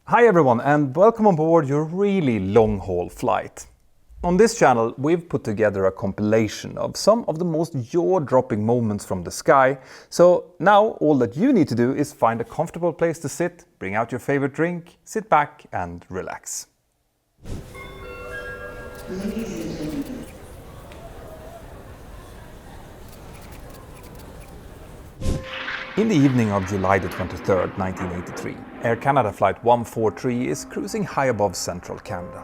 Hi everyone and welcome on board your really long-haul flight. On this channel we've put together a compilation of some of the most jaw-dropping moments from the sky, so now all that you need to do is find a comfortable place to sit, bring out your favorite drink, sit back and relax. In the evening of July the 23rd, 1983, Air Canada Flight 143 is cruising high above central Canada.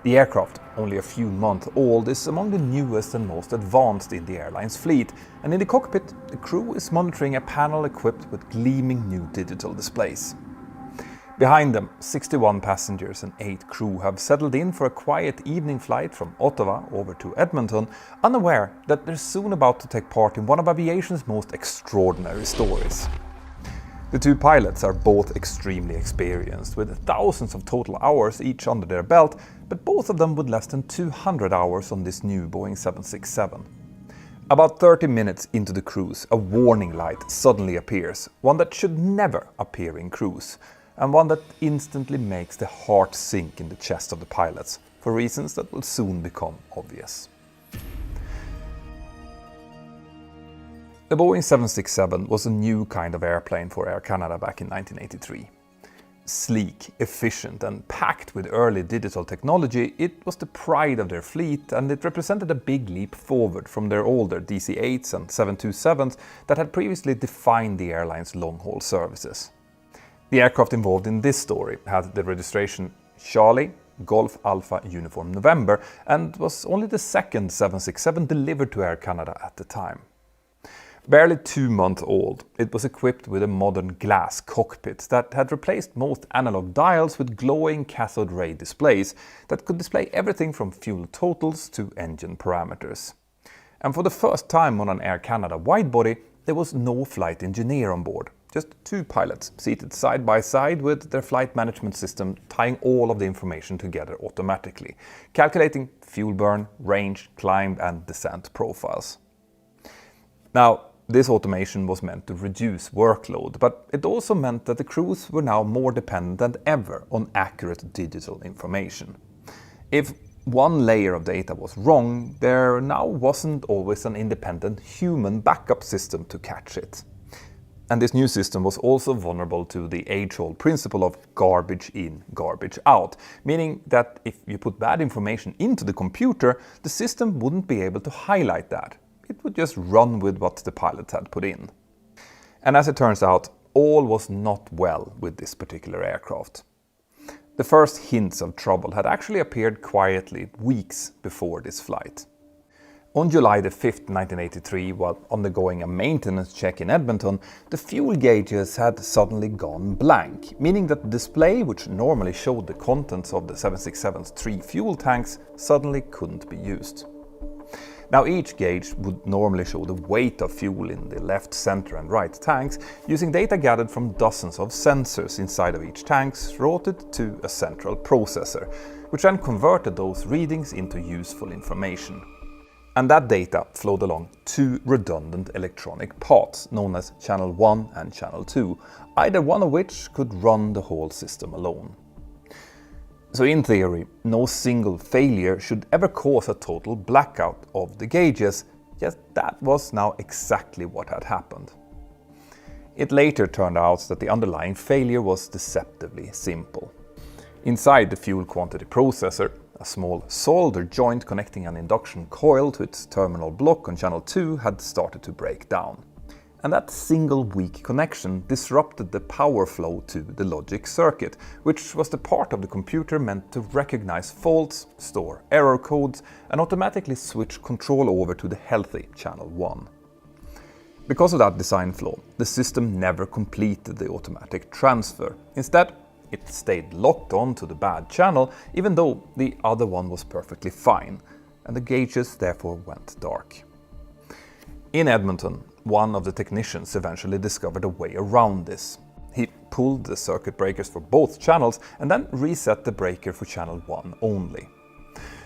The aircraft, only a few months old, is among the newest and most advanced in the airline's fleet, and in the cockpit, the crew is monitoring a panel equipped with gleaming new digital displays. Behind them, 61 passengers and 8 crew have settled in for a quiet evening flight from Ottawa over to Edmonton, unaware that they're soon about to take part in one of aviation's most extraordinary stories. The two pilots are both extremely experienced, with thousands of total hours each under their belt, but both of them with less than 200 hours on this new Boeing 767. About 30 minutes into the cruise, a warning light suddenly appears, one that should never appear in cruise, and one that instantly makes the heart sink in the chest of the pilots, for reasons that will soon become obvious. The Boeing 767 was a new kind of airplane for Air Canada back in 1983. Sleek, efficient and packed with early digital technology, it was the pride of their fleet, and it represented a big leap forward from their older DC-8s and 727s that had previously defined the airline's long-haul services. The aircraft involved in this story had the registration Charlie, Golf Alpha Uniform November, and was only the second 767 delivered to Air Canada at the time. Barely 2 months old, it was equipped with a modern glass cockpit that had replaced most analog dials with glowing cathode ray displays that could display everything from fuel totals to engine parameters. And for the first time on an Air Canada widebody, there was no flight engineer on board. Just 2 pilots seated side by side with their flight management system tying all of the information together automatically, calculating fuel burn, range, climb and descent profiles. Now, this automation was meant to reduce workload, but it also meant that the crews were now more dependent than ever on accurate digital information. If one layer of data was wrong, there now wasn't always an independent human backup system to catch it. And this new system was also vulnerable to the age-old principle of garbage in, garbage out, meaning that if you put bad information into the computer, the system wouldn't be able to highlight that. It would just run with what the pilots had put in. And as it turns out, all was not well with this particular aircraft. The first hints of trouble had actually appeared quietly weeks before this flight. On July the 5th, 1983, while undergoing a maintenance check in Edmonton, the fuel gauges had suddenly gone blank, meaning that the display, which normally showed the contents of the 767's 3 fuel tanks, suddenly couldn't be used. Now, each gauge would normally show the weight of fuel in the left, center and right tanks, using data gathered from dozens of sensors inside of each tank routed to a central processor, which then converted those readings into useful information. And that data flowed along 2 redundant electronic paths, known as Channel 1 and Channel 2, either one of which could run the whole system alone. So in theory, no single failure should ever cause a total blackout of the gauges, yet that was now exactly what had happened. It later turned out that the underlying failure was deceptively simple. Inside the fuel quantity processor, a small solder joint connecting an induction coil to its terminal block on channel 2 had started to break down. And that single weak connection disrupted the power flow to the logic circuit, which was the part of the computer meant to recognize faults, store error codes, and automatically switch control over to the healthy channel 1. Because of that design flaw, the system never completed the automatic transfer. Instead, it stayed locked on to the bad channel, even though the other one was perfectly fine, and the gauges therefore went dark. In Edmonton, one of the technicians eventually discovered a way around this. He pulled the circuit breakers for both channels and then reset the breaker for channel 1 only.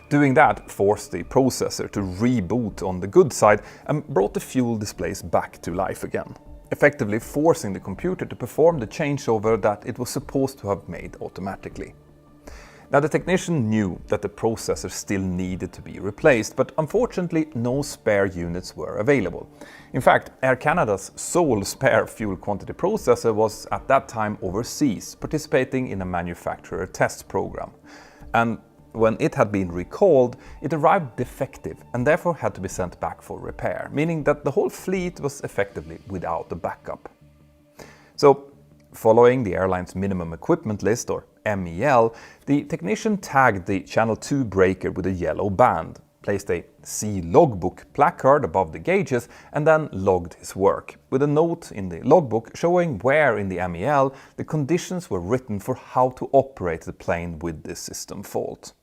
Doing that forced the processor to reboot on the good side and brought the fuel displays back to life again. effectively forcing the computer to perform the changeover that it was supposed to have made automatically. Now, the technician knew that the processor still needed to be replaced, but unfortunately no spare units were available. In fact, Air Canada's sole spare fuel quantity processor was at that time overseas, participating in a manufacturer test program. And when it had been recalled, it arrived defective and therefore had to be sent back for repair, meaning that the whole fleet was effectively without a backup. So, following the airline's minimum equipment list, or MEL, the technician tagged the Channel 2 breaker with a yellow band, placed a C logbook placard above the gauges, and then logged his work, with a note in the logbook showing where in the MEL the conditions were written for how to operate the plane with this system fault.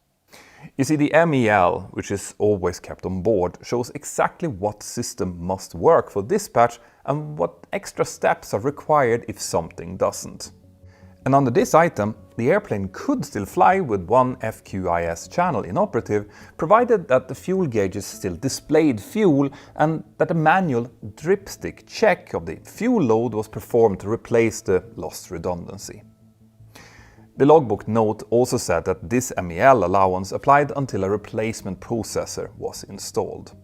You see, the MEL, which is always kept on board, shows exactly what system must work for dispatch and what extra steps are required if something doesn't. And under this item, the airplane could still fly with one FQIS channel inoperative, provided that the fuel gauges still displayed fuel and that a manual dripstick check of the fuel load was performed to replace the lost redundancy. The logbook note also said that this MEL allowance applied until a replacement processor was installed.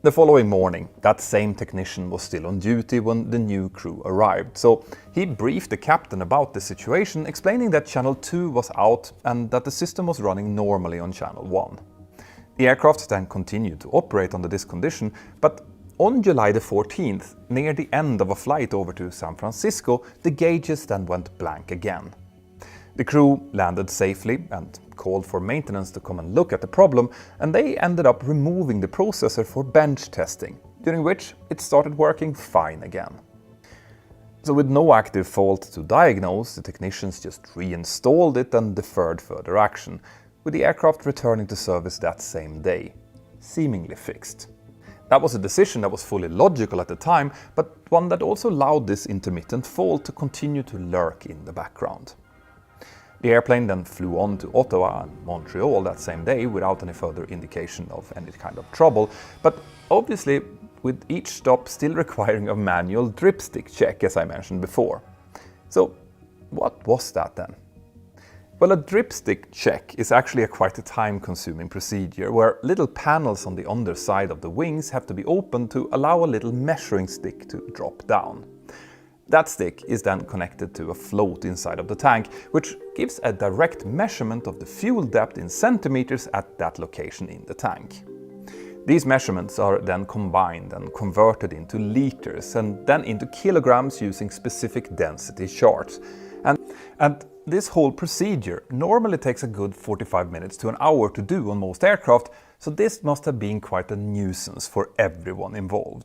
The following morning, that same technician was still on duty when the new crew arrived, so he briefed the captain about the situation, explaining that Channel 2 was out and that the system was running normally on Channel 1. The aircraft then continued to operate under this condition, but on July the 14th, near the end of a flight over to San Francisco, the gauges then went blank again. The crew landed safely and called for maintenance to come and look at the problem, and they ended up removing the processor for bench testing, during which it started working fine again. So with no active fault to diagnose, the technicians just reinstalled it and deferred further action, with the aircraft returning to service that same day, seemingly fixed. That was a decision that was fully logical at the time, but one that also allowed this intermittent fault to continue to lurk in the background. The airplane then flew on to Ottawa and Montreal that same day without any further indication of any kind of trouble, but obviously with each stop still requiring a manual dripstick check, as I mentioned before. So what was that then? Well, a dripstick check is actually quite a time-consuming procedure where little panels on the underside of the wings have to be opened to allow a little measuring stick to drop down. That stick is then connected to a float inside of the tank, which gives a direct measurement of the fuel depth in centimeters at that location in the tank. These measurements are then combined and converted into liters and then into kilograms using specific density charts. And this whole procedure normally takes a good 45 minutes to an hour to do on most aircraft, so this must have been quite a nuisance for everyone involved.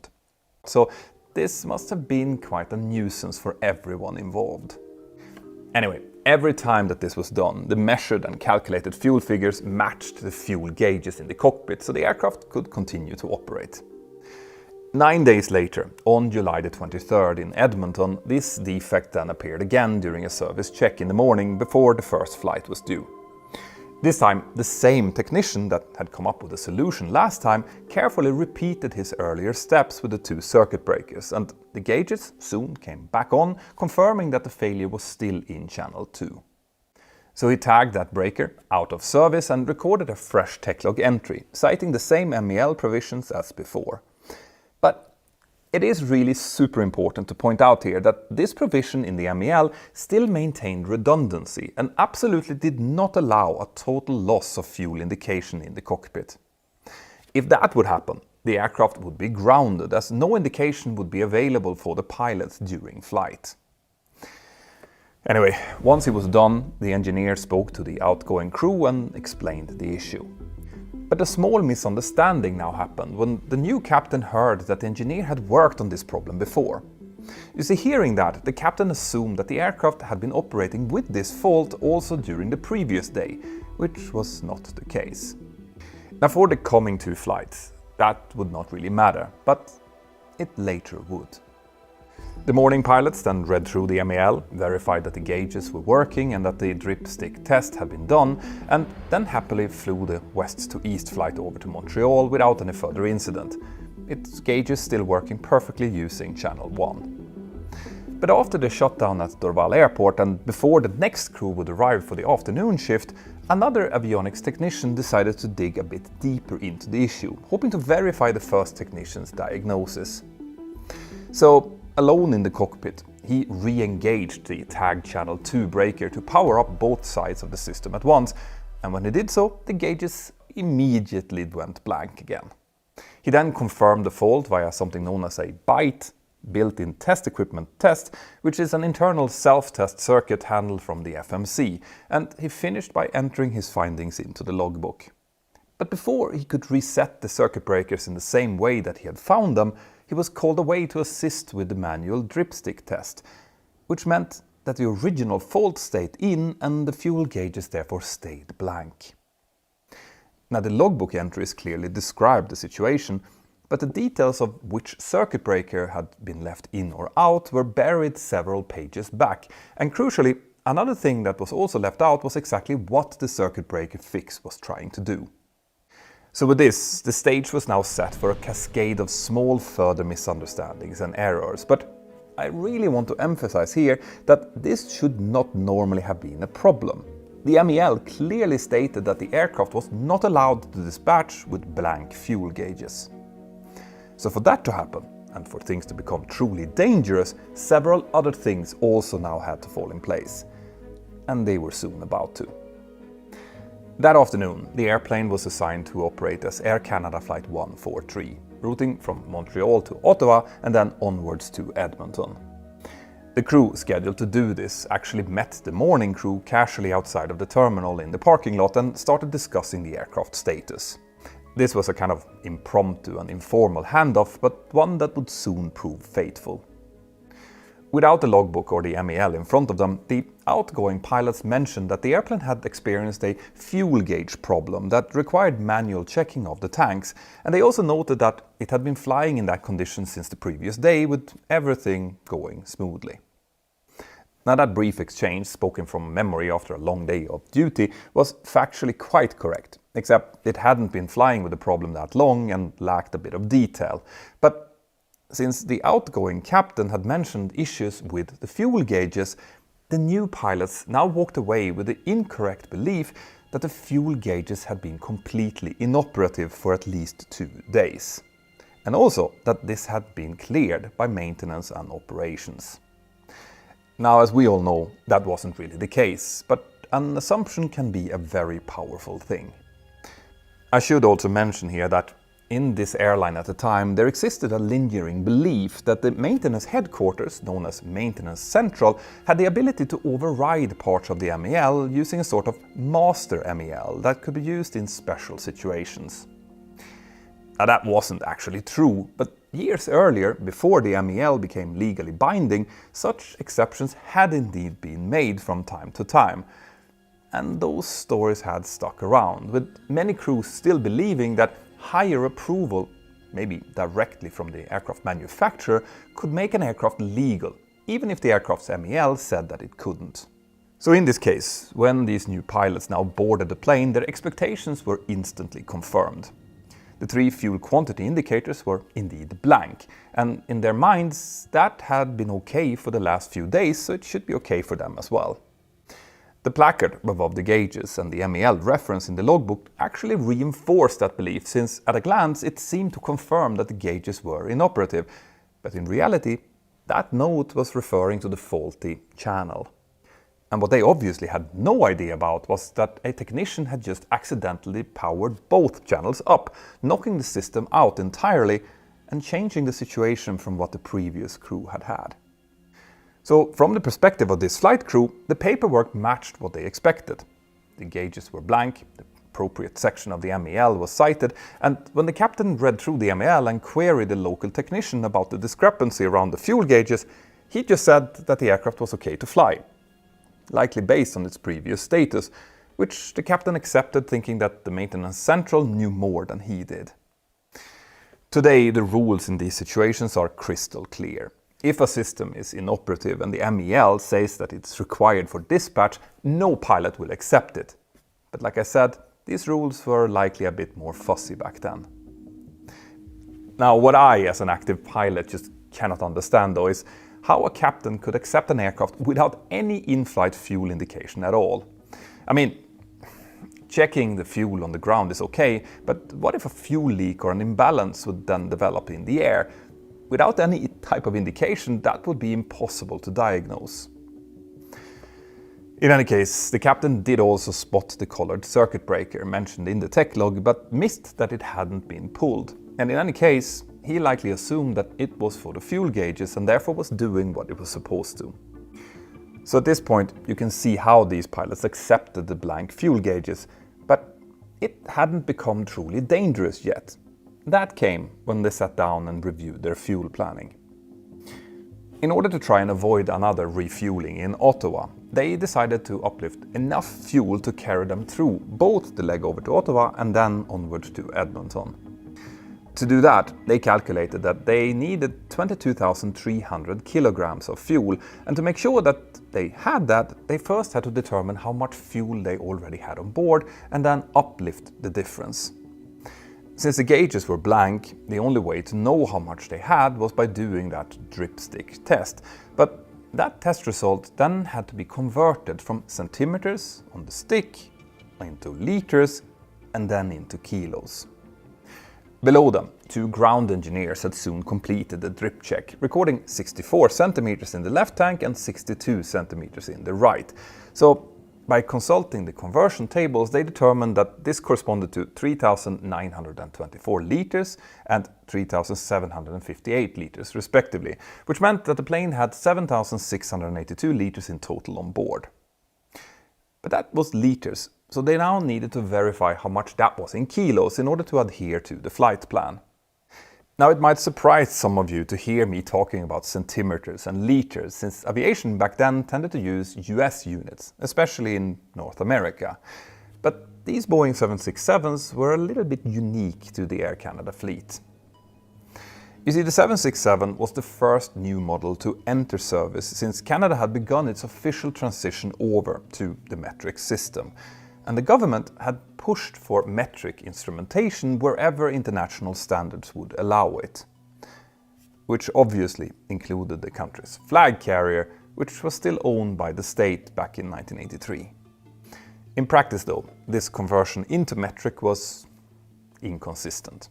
Anyway, every time that this was done, the measured and calculated fuel figures matched the fuel gauges in the cockpit, so the aircraft could continue to operate. 9 days later, on July the 23rd in Edmonton, this defect then appeared again during a service check in the morning before the first flight was due. This time, the same technician that had come up with a solution last time carefully repeated his earlier steps with the two circuit breakers, and the gauges soon came back on, confirming that the failure was still in Channel 2. So he tagged that breaker out of service and recorded a fresh techlog entry, citing the same MEL provisions as before. But it is really super important to point out here that this provision in the MEL still maintained redundancy and absolutely did not allow a total loss of fuel indication in the cockpit. If that would happen, the aircraft would be grounded, as no indication would be available for the pilots during flight. Anyway, once it was done, the engineer spoke to the outgoing crew and explained the issue. But a small misunderstanding now happened when the new captain heard that the engineer had worked on this problem before. You see, hearing that, the captain assumed that the aircraft had been operating with this fault also during the previous day, which was not the case. Now, for the coming two flights, that would not really matter, but it later would. The morning pilots then read through the MEL, verified that the gauges were working and that the dripstick test had been done, and then happily flew the west to east flight over to Montreal without any further incident, its gauges still working perfectly using channel 1. But after the shutdown at Dorval Airport and before the next crew would arrive for the afternoon shift, another avionics technician decided to dig a bit deeper into the issue, hoping to verify the first technician's diagnosis. So, alone in the cockpit, he re-engaged the tag channel 2 breaker to power up both sides of the system at once, and when he did so, the gauges immediately went blank again. He then confirmed the fault via something known as a BITE, built-in test equipment test, which is an internal self-test circuit handled from the FMC, and he finished by entering his findings into the logbook. But before he could reset the circuit breakers in the same way that he had found them, he was called away to assist with the manual dripstick test, which meant that the original fault stayed in and the fuel gauges therefore stayed blank. Now, the logbook entries clearly described the situation, but the details of which circuit breaker had been left in or out were buried several pages back, and crucially, another thing that was also left out was exactly what the circuit breaker fix was trying to do. So with this, the stage was now set for a cascade of small further misunderstandings and errors, but I really want to emphasize here that this should not normally have been a problem. The MEL clearly stated that the aircraft was not allowed to dispatch with blank fuel gauges. So for that to happen, and for things to become truly dangerous, several other things also now had to fall in place. And they were soon about to. That afternoon, the airplane was assigned to operate as Air Canada Flight 143, routing from Montreal to Ottawa and then onwards to Edmonton. The crew scheduled to do this actually met the morning crew casually outside of the terminal in the parking lot and started discussing the aircraft status. This was a kind of impromptu and informal handoff, but one that would soon prove fateful. Without the logbook or the MEL in front of them, the outgoing pilots mentioned that the airplane had experienced a fuel gauge problem that required manual checking of the tanks, and they also noted that it had been flying in that condition since the previous day, with everything going smoothly. Now, that brief exchange, spoken from memory after a long day of duty, was factually quite correct, except it hadn't been flying with the problem that long and lacked a bit of detail. But since the outgoing captain had mentioned issues with the fuel gauges, the new pilots now walked away with the incorrect belief that the fuel gauges had been completely inoperative for at least 2 days. And also that this had been cleared by maintenance and operations. Now, as we all know, that wasn't really the case, but an assumption can be a very powerful thing. I should also mention here that in this airline at the time, there existed a lingering belief that the maintenance headquarters, known as Maintenance Central, had the ability to override parts of the MEL using a sort of master MEL that could be used in special situations. Now, that wasn't actually true, but years earlier, before the MEL became legally binding, such exceptions had indeed been made from time to time. And those stories had stuck around, with many crews still believing that higher approval, maybe directly from the aircraft manufacturer, could make an aircraft legal, even if the aircraft's MEL said that it couldn't. So in this case, when these new pilots now boarded the plane, their expectations were instantly confirmed. The 3 fuel quantity indicators were indeed blank, and in their minds that had been okay for the last few days, so it should be okay for them as well. The placard above the gauges and the MEL reference in the logbook actually reinforced that belief, since at a glance it seemed to confirm that the gauges were inoperative, but in reality that note was referring to the faulty channel. And what they obviously had no idea about was that a technician had just accidentally powered both channels up, knocking the system out entirely and changing the situation from what the previous crew had had. So from the perspective of this flight crew, the paperwork matched what they expected. The gauges were blank, the appropriate section of the MEL was cited, and when the captain read through the MEL and queried the local technician about the discrepancy around the fuel gauges, he just said that the aircraft was okay to fly, likely based on its previous status, which the captain accepted, thinking that the Maintenance Central knew more than he did. Today, the rules in these situations are crystal clear. If a system is inoperative and the MEL says that it's required for dispatch, no pilot will accept it. But like I said, these rules were likely a bit more fussy back then. Now, what I, as an active pilot, just cannot understand though is how a captain could accept an aircraft without any in-flight fuel indication at all. I mean, checking the fuel on the ground is okay, but what if a fuel leak or an imbalance would then develop in the air? Without any type of indication, that would be impossible to diagnose. In any case, the captain did also spot the colored circuit breaker mentioned in the tech log, but missed that it hadn't been pulled. And in any case, he likely assumed that it was for the fuel gauges and therefore was doing what it was supposed to. So at this point, you can see how these pilots accepted the blank fuel gauges, but it hadn't become truly dangerous yet. That came when they sat down and reviewed their fuel planning. In order to try and avoid another refueling in Ottawa, they decided to uplift enough fuel to carry them through both the leg over to Ottawa and then onward to Edmonton. To do that, they calculated that they needed 22,300 kilograms of fuel, and to make sure that they had that, they first had to determine how much fuel they already had on board and then uplift the difference. Since the gauges were blank, the only way to know how much they had was by doing that dripstick test. But that test result then had to be converted from centimeters on the stick into liters and then into kilos. Below them, two ground engineers had soon completed the drip check, recording 64 centimeters in the left tank and 62 centimeters in the right. So, by consulting the conversion tables, they determined that this corresponded to 3,924 liters and 3,758 liters respectively, which meant that the plane had 7,682 liters in total on board. But that was liters, so they now needed to verify how much that was in kilos in order to adhere to the flight plan. Now, it might surprise some of you to hear me talking about centimeters and liters, since aviation back then tended to use US units, especially in North America. But these Boeing 767s were a little bit unique to the Air Canada fleet. You see, the 767 was the first new model to enter service since Canada had begun its official transition over to the metric system. And the government had pushed for metric instrumentation wherever international standards would allow it, which obviously included the country's flag carrier, which was still owned by the state back in 1983. In practice though, this conversion into metric was inconsistent.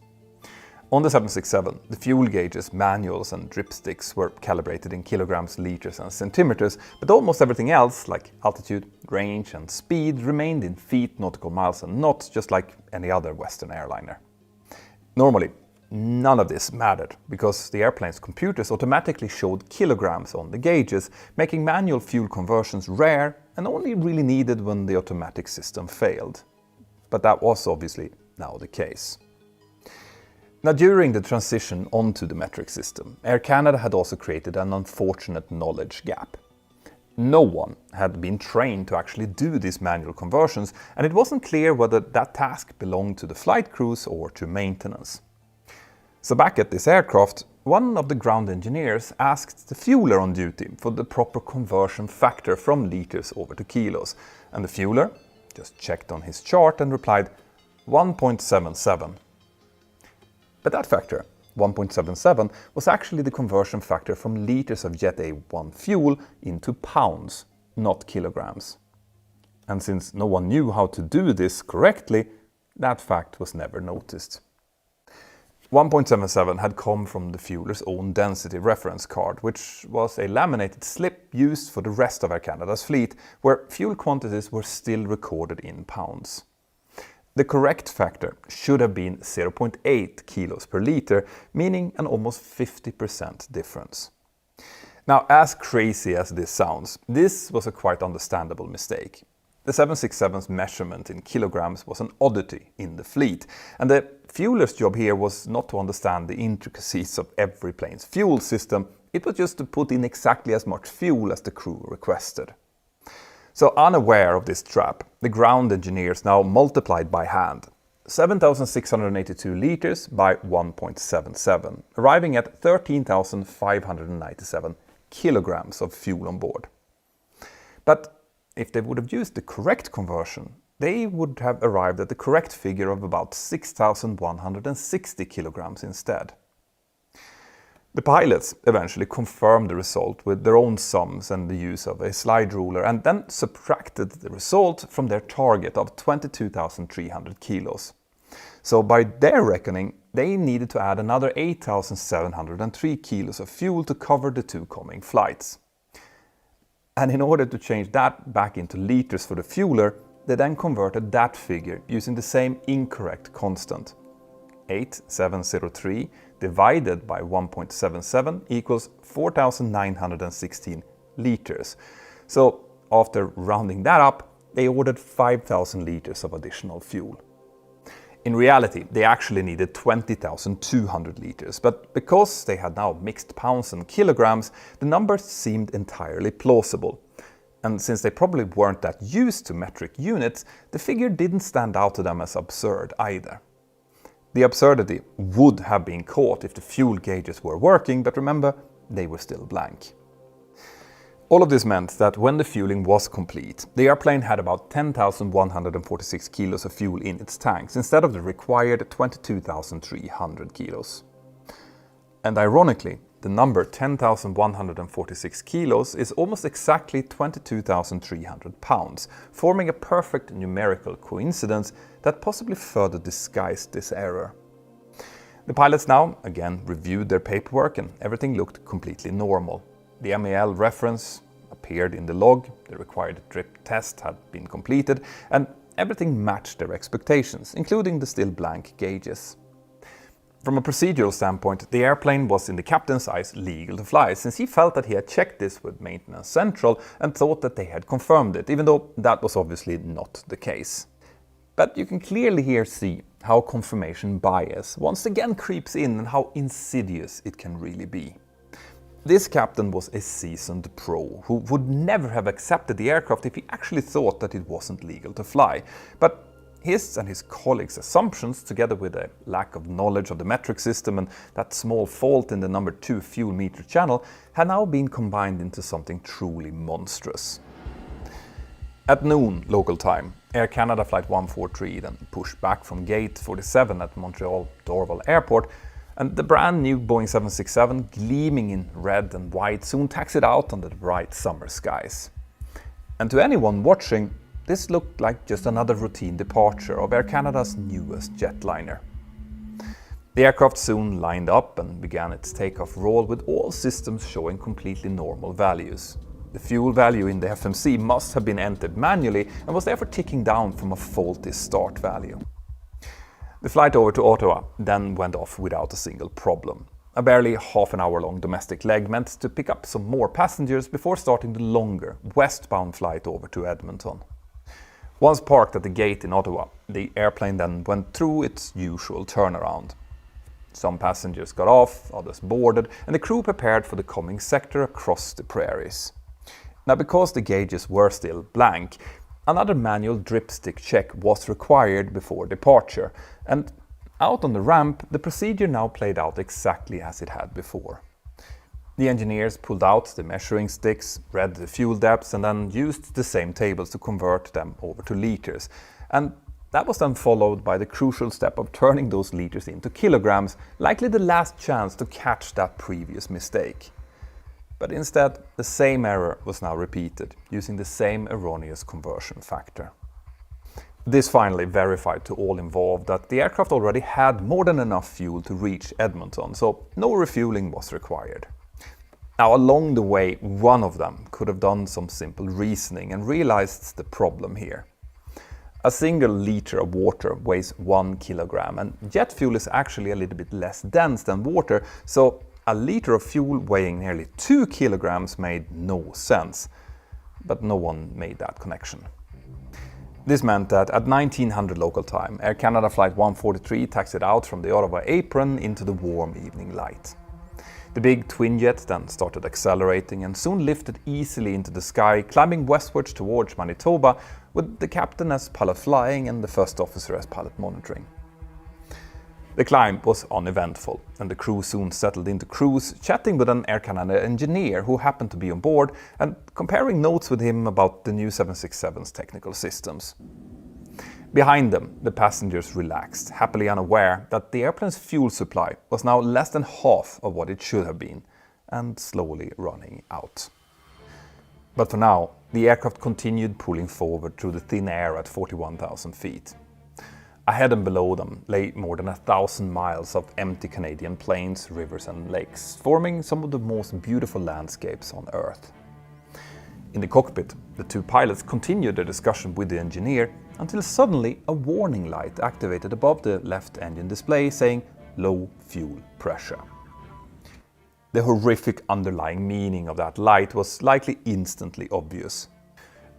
On the 767, the fuel gauges, manuals and dripsticks were calibrated in kilograms, liters and centimeters, but almost everything else, like altitude, range and speed, remained in feet, nautical miles and knots, just like any other Western airliner. Normally, none of this mattered, because the airplane's computers automatically showed kilograms on the gauges, making manual fuel conversions rare and only really needed when the automatic system failed. But that was obviously now the case. Now, during the transition onto the metric system, Air Canada had also created an unfortunate knowledge gap. No one had been trained to actually do these manual conversions, and it wasn't clear whether that task belonged to the flight crews or to maintenance. So back at this aircraft, one of the ground engineers asked the fueler on duty for the proper conversion factor from liters over to kilos, and the fueler just checked on his chart and replied 1.77. But that factor, 1.77, was actually the conversion factor from liters of Jet A1 fuel into pounds, not kilograms. And since no one knew how to do this correctly, that fact was never noticed. 1.77 had come from the fueler's own density reference card, which was a laminated slip used for the rest of Air Canada's fleet, where fuel quantities were still recorded in pounds. The correct factor should have been 0.8 kilos per liter, meaning an almost 50% difference. Now, as crazy as this sounds, this was a quite understandable mistake. The 767's measurement in kilograms was an oddity in the fleet, and the fueler's job here was not to understand the intricacies of every plane's fuel system, it was just to put in exactly as much fuel as the crew requested. So, unaware of this trap, the ground engineers now multiplied by hand 7,682 liters by 1.77, arriving at 13,597 kilograms of fuel on board. But if they would have used the correct conversion, they would have arrived at the correct figure of about 6,160 kilograms instead. The pilots eventually confirmed the result with their own sums and the use of a slide ruler, and then subtracted the result from their target of 22,300 kilos. So by their reckoning, they needed to add another 8,703 kilos of fuel to cover the two coming flights. And in order to change that back into liters for the fueler, they then converted that figure using the same incorrect constant. 8,703 divided by 1.77 equals 4,916 liters. So after rounding that up, they ordered 5,000 liters of additional fuel. In reality, they actually needed 20,200 liters, but because they had now mixed pounds and kilograms, the numbers seemed entirely plausible. And since they probably weren't that used to metric units, the figure didn't stand out to them as absurd either. The absurdity would have been caught if the fuel gauges were working, but remember, they were still blank. All of this meant that when the fueling was complete, the airplane had about 10,146 kilos of fuel in its tanks instead of the required 22,300 kilos. And ironically, the number 10,146 kilos is almost exactly 22,300 pounds, forming a perfect numerical coincidence that possibly further disguised this error. The pilots now, again, reviewed their paperwork and everything looked completely normal. The MAL reference appeared in the log, the required drip test had been completed, and everything matched their expectations, including the still blank gauges. From a procedural standpoint, the airplane was in the captain's eyes legal to fly, since he felt that he had checked this with Maintenance Central and thought that they had confirmed it, even though that was obviously not the case. But you can clearly here see how confirmation bias once again creeps in and how insidious it can really be. This captain was a seasoned pro who would never have accepted the aircraft if he actually thought that it wasn't legal to fly. But his and his colleagues' assumptions, together with a lack of knowledge of the metric system and that small fault in the number 2 fuel meter channel, had now been combined into something truly monstrous. At noon local time, Air Canada Flight 143 then pushed back from Gate 47 at Montreal Dorval Airport, and the brand new Boeing 767, gleaming in red and white, soon taxied out under the bright summer skies. And to anyone watching, this looked like just another routine departure of Air Canada's newest jetliner. The aircraft soon lined up and began its takeoff roll with all systems showing completely normal values. The fuel value in the FMC must have been entered manually and was therefore ticking down from a faulty start value. The flight over to Ottawa then went off without a single problem. A barely half an hour long domestic leg meant to pick up some more passengers before starting the longer westbound flight over to Edmonton. Once parked at the gate in Ottawa, the airplane then went through its usual turnaround. Some passengers got off, others boarded, and the crew prepared for the coming sector across the prairies. Now, because the gauges were still blank, another manual dripstick check was required before departure, and out on the ramp, the procedure now played out exactly as it had before. The engineers pulled out the measuring sticks, read the fuel depths, and then used the same tables to convert them over to liters. And that was then followed by the crucial step of turning those liters into kilograms, likely the last chance to catch that previous mistake. But instead, the same error was now repeated, using the same erroneous conversion factor. This finally verified to all involved that the aircraft already had more than enough fuel to reach Edmonton, so no refueling was required. Now, along the way, one of them could have done some simple reasoning and realized the problem here. A single liter of water weighs 1 kilogram, and jet fuel is actually a little bit less dense than water, so a liter of fuel weighing nearly 2 kilograms made no sense. But no one made that connection. This meant that at 1900 local time, Air Canada Flight 143 taxied out from the Ottawa apron into the warm evening light. The big twin jet then started accelerating and soon lifted easily into the sky, climbing westwards towards Manitoba, with the captain as pilot flying and the first officer as pilot monitoring. The climb was uneventful, and the crew soon settled into cruise, chatting with an Air Canada engineer who happened to be on board and comparing notes with him about the new 767's technical systems. Behind them, the passengers relaxed, happily unaware that the airplane's fuel supply was now less than half of what it should have been, and slowly running out. But for now, the aircraft continued pulling forward through the thin air at 41,000 feet. Ahead and below them lay more than 1,000 miles of empty Canadian plains, rivers and lakes, forming some of the most beautiful landscapes on Earth. In the cockpit, the two pilots continued their discussion with the engineer until suddenly a warning light activated above the left engine display saying low fuel pressure. The horrific underlying meaning of that light was likely instantly obvious.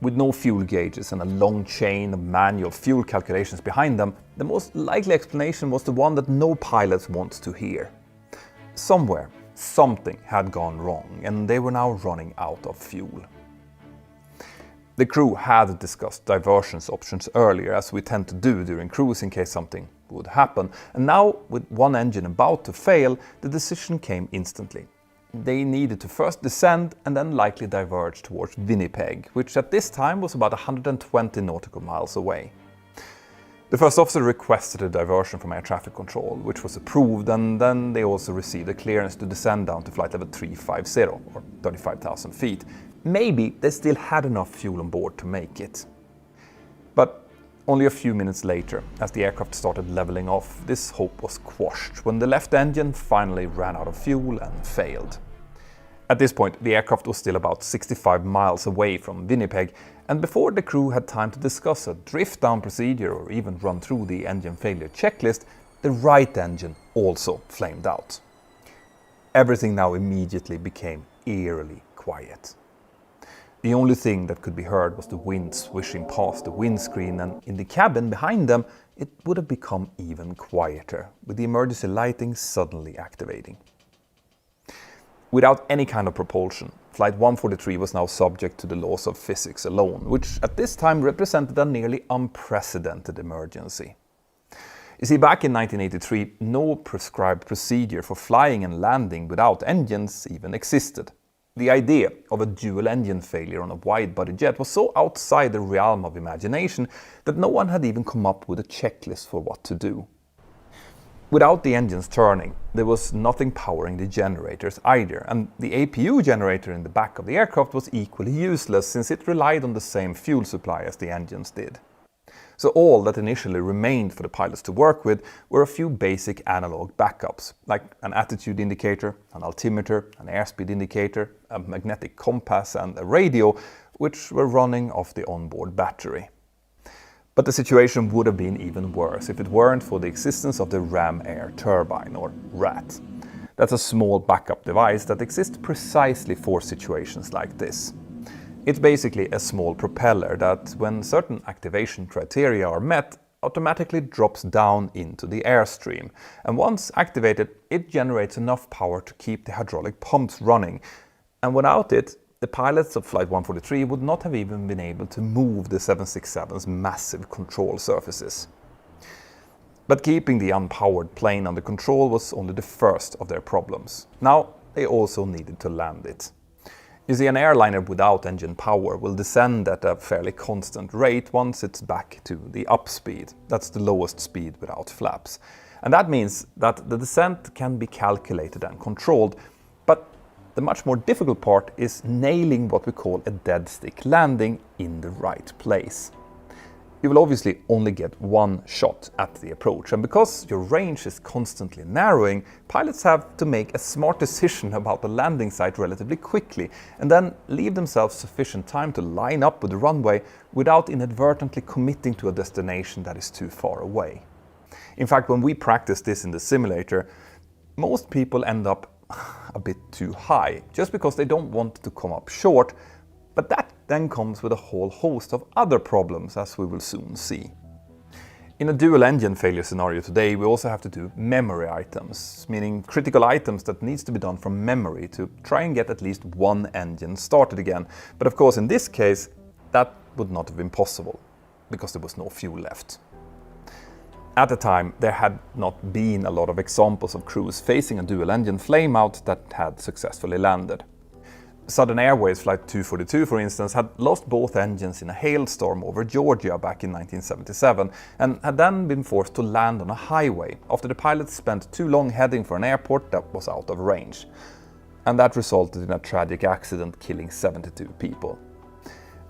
With no fuel gauges and a long chain of manual fuel calculations behind them, the most likely explanation was the one that no pilot wants to hear. Somewhere, something had gone wrong and they were now running out of fuel. The crew had discussed diversions options earlier, as we tend to do during cruise in case something would happen, and now, with one engine about to fail, the decision came instantly. They needed to first descend and then likely diverge towards Winnipeg, which at this time was about 120 nautical miles away. The first officer requested a diversion from air traffic control, which was approved, and then they also received a clearance to descend down to flight level 350, or 35,000 feet. Maybe they still had enough fuel on board to make it. But only a few minutes later, as the aircraft started leveling off, this hope was quashed when the left engine finally ran out of fuel and failed. At this point, the aircraft was still about 65 miles away from Winnipeg, and before the crew had time to discuss a drift-down procedure or even run through the engine failure checklist, the right engine also flamed out. Everything now immediately became eerily quiet. The only thing that could be heard was the wind swishing past the windscreen, and in the cabin behind them, it would have become even quieter, with the emergency lighting suddenly activating. Without any kind of propulsion, Flight 143 was now subject to the laws of physics alone, which at this time represented a nearly unprecedented emergency. You see, back in 1983, no prescribed procedure for flying and landing without engines even existed. The idea of a dual engine failure on a wide-body jet was so outside the realm of imagination that no one had even come up with a checklist for what to do. Without the engines turning, there was nothing powering the generators either, and the APU generator in the back of the aircraft was equally useless since it relied on the same fuel supply as the engines did. So all that initially remained for the pilots to work with were a few basic analog backups, like an attitude indicator, an altimeter, an airspeed indicator, a magnetic compass and a radio, which were running off the onboard battery. But the situation would have been even worse if it weren't for the existence of the ram air turbine, or RAT. That's a small backup device that exists precisely for situations like this. It's basically a small propeller that, when certain activation criteria are met, automatically drops down into the airstream, and once activated, it generates enough power to keep the hydraulic pumps running, and without it, the pilots of Flight 143 would not have even been able to move the 767's massive control surfaces. But keeping the unpowered plane under control was only the first of their problems. Now they also needed to land it. You see, an airliner without engine power will descend at a fairly constant rate once it's back to the up speed. That's the lowest speed without flaps. And that means that the descent can be calculated and controlled, but the much more difficult part is nailing what we call a dead stick landing in the right place. You will obviously only get one shot at the approach, and because your range is constantly narrowing, pilots have to make a smart decision about the landing site relatively quickly, and then leave themselves sufficient time to line up with the runway without inadvertently committing to a destination that is too far away. In fact, when we practice this in the simulator, most people end up a bit too high, just because they don't want to come up short, but that then comes with a whole host of other problems, as we will soon see. In a dual engine failure scenario today, we also have to do memory items, meaning critical items that needs to be done from memory to try and get at least one engine started again. But of course, in this case, that would not have been possible, because there was no fuel left. At the time, there had not been a lot of examples of crews facing a dual-engine flameout that had successfully landed. Southern Airways Flight 242, for instance, had lost both engines in a hailstorm over Georgia back in 1977 and had then been forced to land on a highway after the pilots spent too long heading for an airport that was out of range. And that resulted in a tragic accident killing 72 people.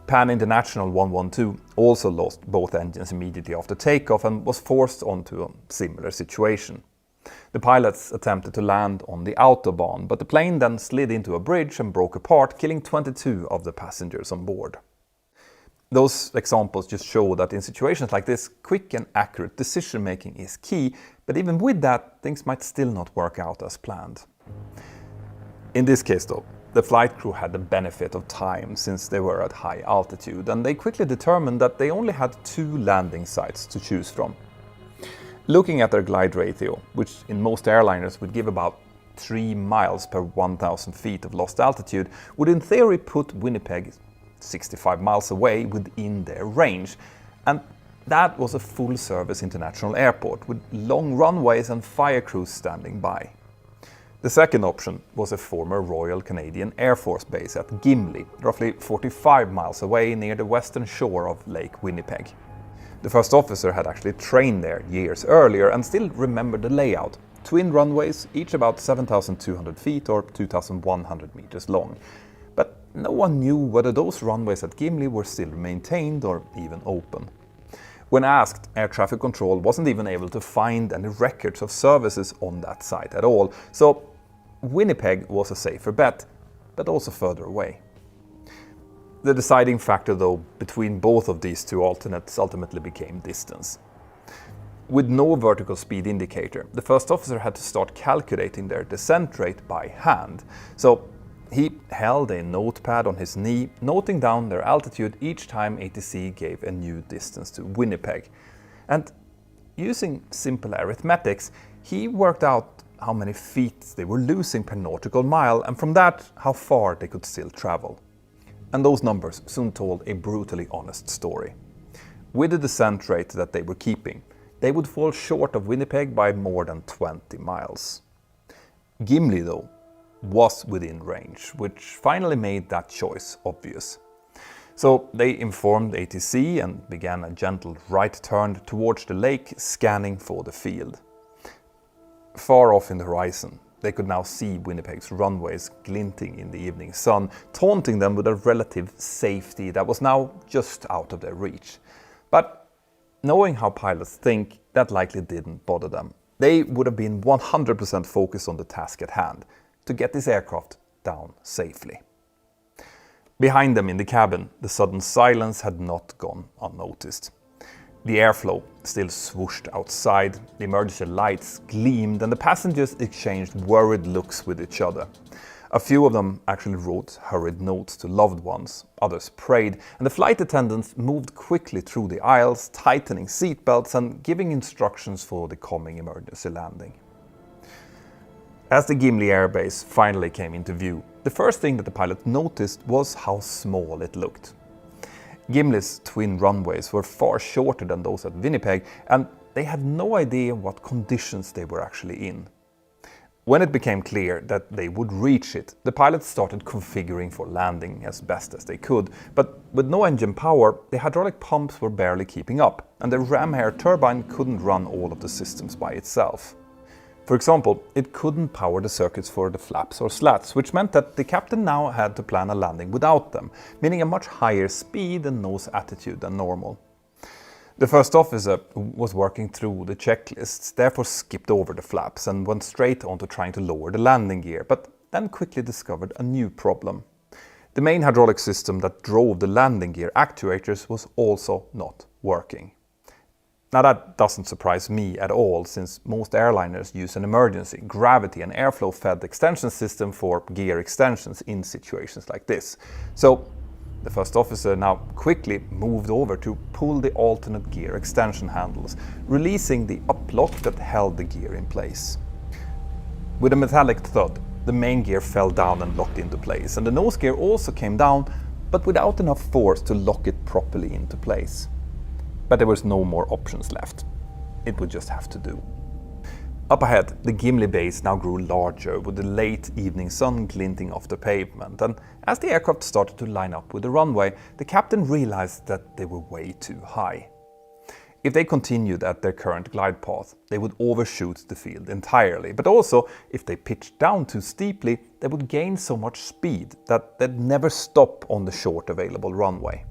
Pan International 112 also lost both engines immediately after takeoff and was forced onto a similar situation. The pilots attempted to land on the Autobahn, but the plane then slid into a bridge and broke apart, killing 22 of the passengers on board. Those examples just show that in situations like this, quick and accurate decision making is key, but even with that, things might still not work out as planned. In this case though, the flight crew had the benefit of time since they were at high altitude, and they quickly determined that they only had 2 landing sites to choose from. Looking at their glide ratio, which in most airliners would give about 3 miles per 1,000 feet of lost altitude, would in theory put Winnipeg 65 miles away within their range. And that was a full-service international airport with long runways and fire crews standing by. The second option was a former Royal Canadian Air Force base at Gimli, roughly 45 miles away near the western shore of Lake Winnipeg. The first officer had actually trained there years earlier and still remembered the layout. Twin runways, each about 7,200 feet or 2,100 meters long. But no one knew whether those runways at Gimli were still maintained or even open. When asked, air traffic control wasn't even able to find any records of services on that site at all, so Winnipeg was a safer bet, but also further away. The deciding factor, though, between both of these 2 alternates ultimately became distance. With no vertical speed indicator, the first officer had to start calculating their descent rate by hand. So he held a notepad on his knee, noting down their altitude each time ATC gave a new distance to Winnipeg. And using simple arithmetics, he worked out how many feet they were losing per nautical mile, and from that, how far they could still travel. And those numbers soon told a brutally honest story. With the descent rate that they were keeping, they would fall short of Winnipeg by more than 20 miles. Gimli, though, was within range, which finally made that choice obvious. So they informed ATC and began a gentle right turn towards the lake, scanning for the field. Far off in the horizon, they could now see Winnipeg's runways glinting in the evening sun, taunting them with a relative safety that was now just out of their reach. But knowing how pilots think, that likely didn't bother them. They would have been 100% focused on the task at hand, to get this aircraft down safely. Behind them in the cabin, the sudden silence had not gone unnoticed. The airflow still swooshed outside, the emergency lights gleamed, and the passengers exchanged worried looks with each other. A few of them actually wrote hurried notes to loved ones, others prayed, and the flight attendants moved quickly through the aisles, tightening seatbelts and giving instructions for the coming emergency landing. As the Gimli Air Base finally came into view, the first thing that the pilot noticed was how small it looked. Gimli's twin runways were far shorter than those at Winnipeg, and they had no idea what conditions they were actually in. When it became clear that they would reach it, the pilots started configuring for landing as best as they could, but with no engine power, the hydraulic pumps were barely keeping up, and the ram air turbine couldn't run all of the systems by itself. For example, it couldn't power the circuits for the flaps or slats, which meant that the captain now had to plan a landing without them, meaning a much higher speed and nose attitude than normal. The first officer, who was working through the checklists, therefore skipped over the flaps and went straight on to trying to lower the landing gear, but then quickly discovered a new problem. The main hydraulic system that drove the landing gear actuators was also not working. Now that doesn't surprise me at all, since most airliners use an emergency, gravity and airflow fed extension system for gear extensions in situations like this. So the first officer now quickly moved over to pull the alternate gear extension handles, releasing the uplock that held the gear in place. With a metallic thud, the main gear fell down and locked into place, and the nose gear also came down, but without enough force to lock it properly into place. But there was no more options left. It would just have to do. Up ahead, the Gimli base now grew larger, with the late evening sun glinting off the pavement, and as the aircraft started to line up with the runway, the captain realized that they were way too high. If they continued at their current glide path, they would overshoot the field entirely, but also, if they pitched down too steeply, they would gain so much speed that they'd never stop on the short available runway.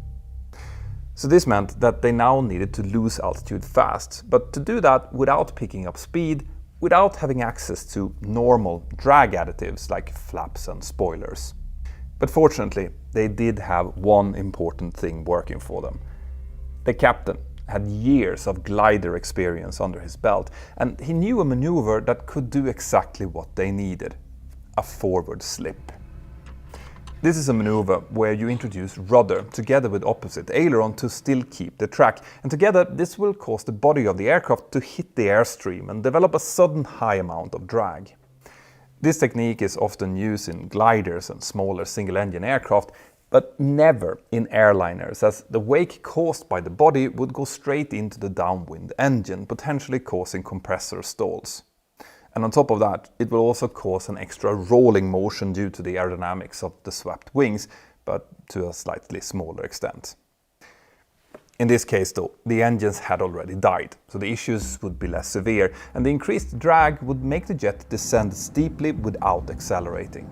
So this meant that they now needed to lose altitude fast, but to do that without picking up speed, without having access to normal drag additives like flaps and spoilers. But fortunately, they did have one important thing working for them. The captain had years of glider experience under his belt, and he knew a maneuver that could do exactly what they needed: a forward slip. This is a maneuver where you introduce rudder together with opposite aileron to still keep the track, and together this will cause the body of the aircraft to hit the airstream and develop a sudden high amount of drag. This technique is often used in gliders and smaller single-engine aircraft, but never in airliners, as the wake caused by the body would go straight into the downwind engine, potentially causing compressor stalls. And on top of that, it will also cause an extra rolling motion due to the aerodynamics of the swept wings, but to a slightly smaller extent. In this case though, the engines had already died, so the issues would be less severe, and the increased drag would make the jet descend steeply without accelerating.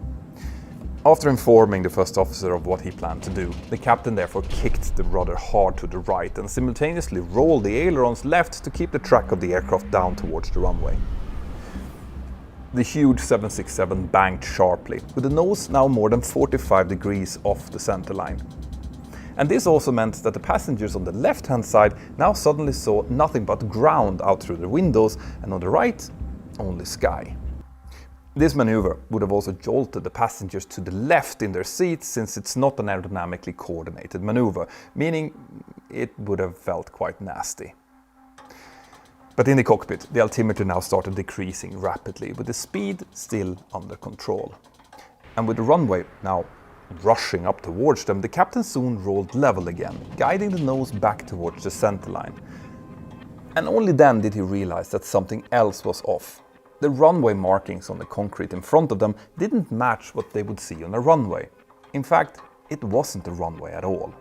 After informing the first officer of what he planned to do, the captain therefore kicked the rudder hard to the right and simultaneously rolled the ailerons left to keep the track of the aircraft down towards the runway. The huge 767 banked sharply, with the nose now more than 45 degrees off the centerline. And this also meant that the passengers on the left-hand side now suddenly saw nothing but ground out through their windows, and on the right, only sky. This maneuver would have also jolted the passengers to the left in their seats, since it's not an aerodynamically coordinated maneuver, meaning it would have felt quite nasty. But in the cockpit, the altimeter now started decreasing rapidly, with the speed still under control. And with the runway now rushing up towards them, the captain soon rolled level again, guiding the nose back towards the centerline. And only then did he realize that something else was off. The runway markings on the concrete in front of them didn't match what they would see on a runway. In fact, it wasn't a runway at all.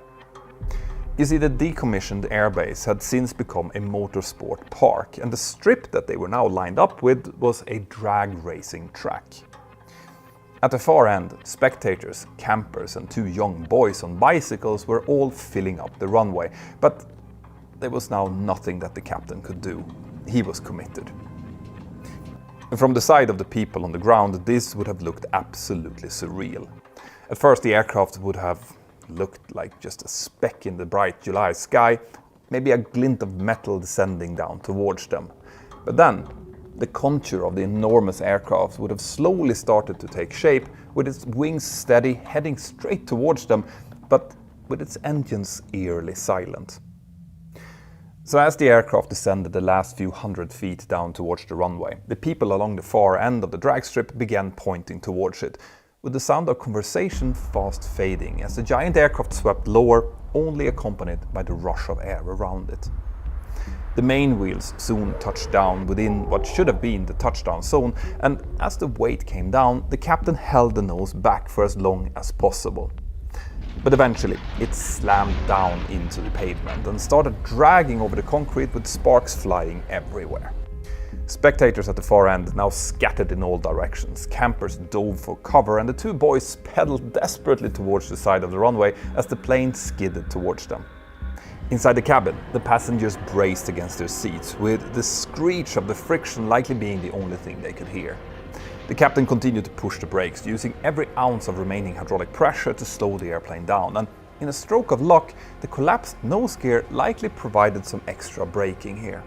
You see, the decommissioned airbase had since become a motorsport park, and the strip that they were now lined up with was a drag racing track. At the far end, spectators, campers and two young boys on bicycles were all filling up the runway, but there was now nothing that the captain could do. He was committed. And from the side of the people on the ground, this would have looked absolutely surreal. At first, the aircraft would have looked like just a speck in the bright July sky, maybe a glint of metal descending down towards them. But then, the contour of the enormous aircraft would have slowly started to take shape, with its wings steady, heading straight towards them, but with its engines eerily silent. So as the aircraft descended the last few hundred feet down towards the runway, the people along the far end of the drag strip began pointing towards it, with the sound of conversation fast fading as the giant aircraft swept lower, only accompanied by the rush of air around it. The main wheels soon touched down within what should have been the touchdown zone, and as the weight came down, the captain held the nose back for as long as possible. But eventually, it slammed down into the pavement and started dragging over the concrete with sparks flying everywhere. Spectators at the far end now scattered in all directions, campers dove for cover, and the two boys pedaled desperately towards the side of the runway as the plane skidded towards them. Inside the cabin, the passengers braced against their seats, with the screech of the friction likely being the only thing they could hear. The captain continued to push the brakes, using every ounce of remaining hydraulic pressure to slow the airplane down, and in a stroke of luck, the collapsed nose gear likely provided some extra braking here.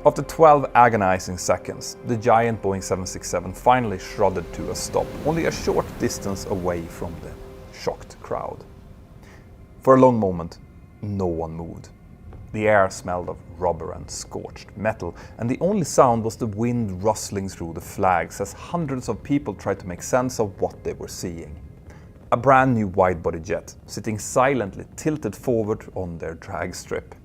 After 12 agonizing seconds, the giant Boeing 767 finally shuddered to a stop, only a short distance away from the shocked crowd. For a long moment, no one moved. The air smelled of rubber and scorched metal, and the only sound was the wind rustling through the flags as hundreds of people tried to make sense of what they were seeing. A brand new wide-body jet, sitting silently tilted forward on their drag strip.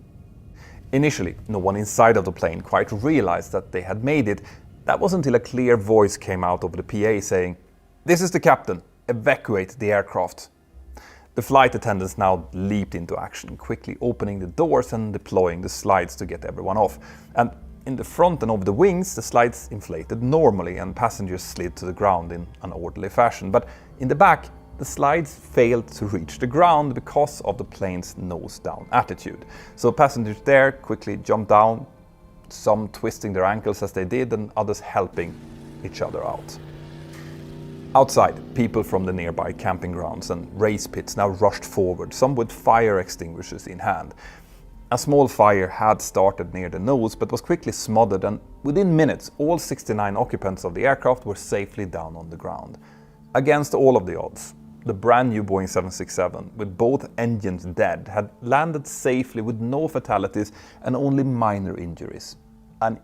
Initially, no one inside of the plane quite realized that they had made it. That was until a clear voice came out over the PA saying, "This is the captain, evacuate the aircraft." The flight attendants now leaped into action, quickly opening the doors and deploying the slides to get everyone off. And in the front and over the wings, the slides inflated normally and passengers slid to the ground in an orderly fashion. But in the back, the slides failed to reach the ground because of the plane's nose-down attitude. So passengers there quickly jumped down, some twisting their ankles as they did and others helping each other out. Outside, people from the nearby camping grounds and race pits now rushed forward, some with fire extinguishers in hand. A small fire had started near the nose but was quickly smothered, and within minutes all 69 occupants of the aircraft were safely down on the ground. Against all of the odds, the brand new Boeing 767, with both engines dead, had landed safely with no fatalities and only minor injuries. An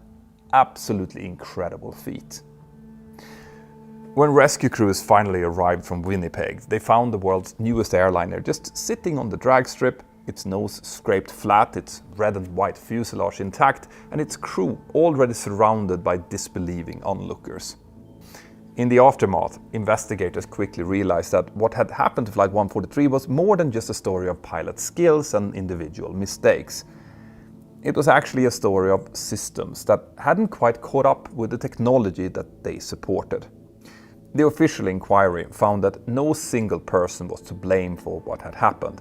absolutely incredible feat. When rescue crews finally arrived from Winnipeg, they found the world's newest airliner just sitting on the drag strip, its nose scraped flat, its red and white fuselage intact, and its crew already surrounded by disbelieving onlookers. In the aftermath, investigators quickly realized that what had happened to Flight 143 was more than just a story of pilot skills and individual mistakes. It was actually a story of systems that hadn't quite caught up with the technology that they supported. The official inquiry found that no single person was to blame for what had happened.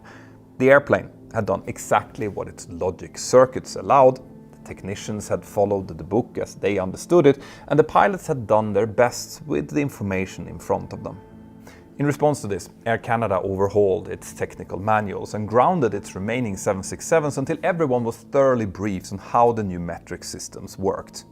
The airplane had done exactly what its logic circuits allowed, the technicians had followed the book as they understood it, and the pilots had done their best with the information in front of them. In response to this, Air Canada overhauled its technical manuals and grounded its remaining 767s until everyone was thoroughly briefed on how the new metric systems worked.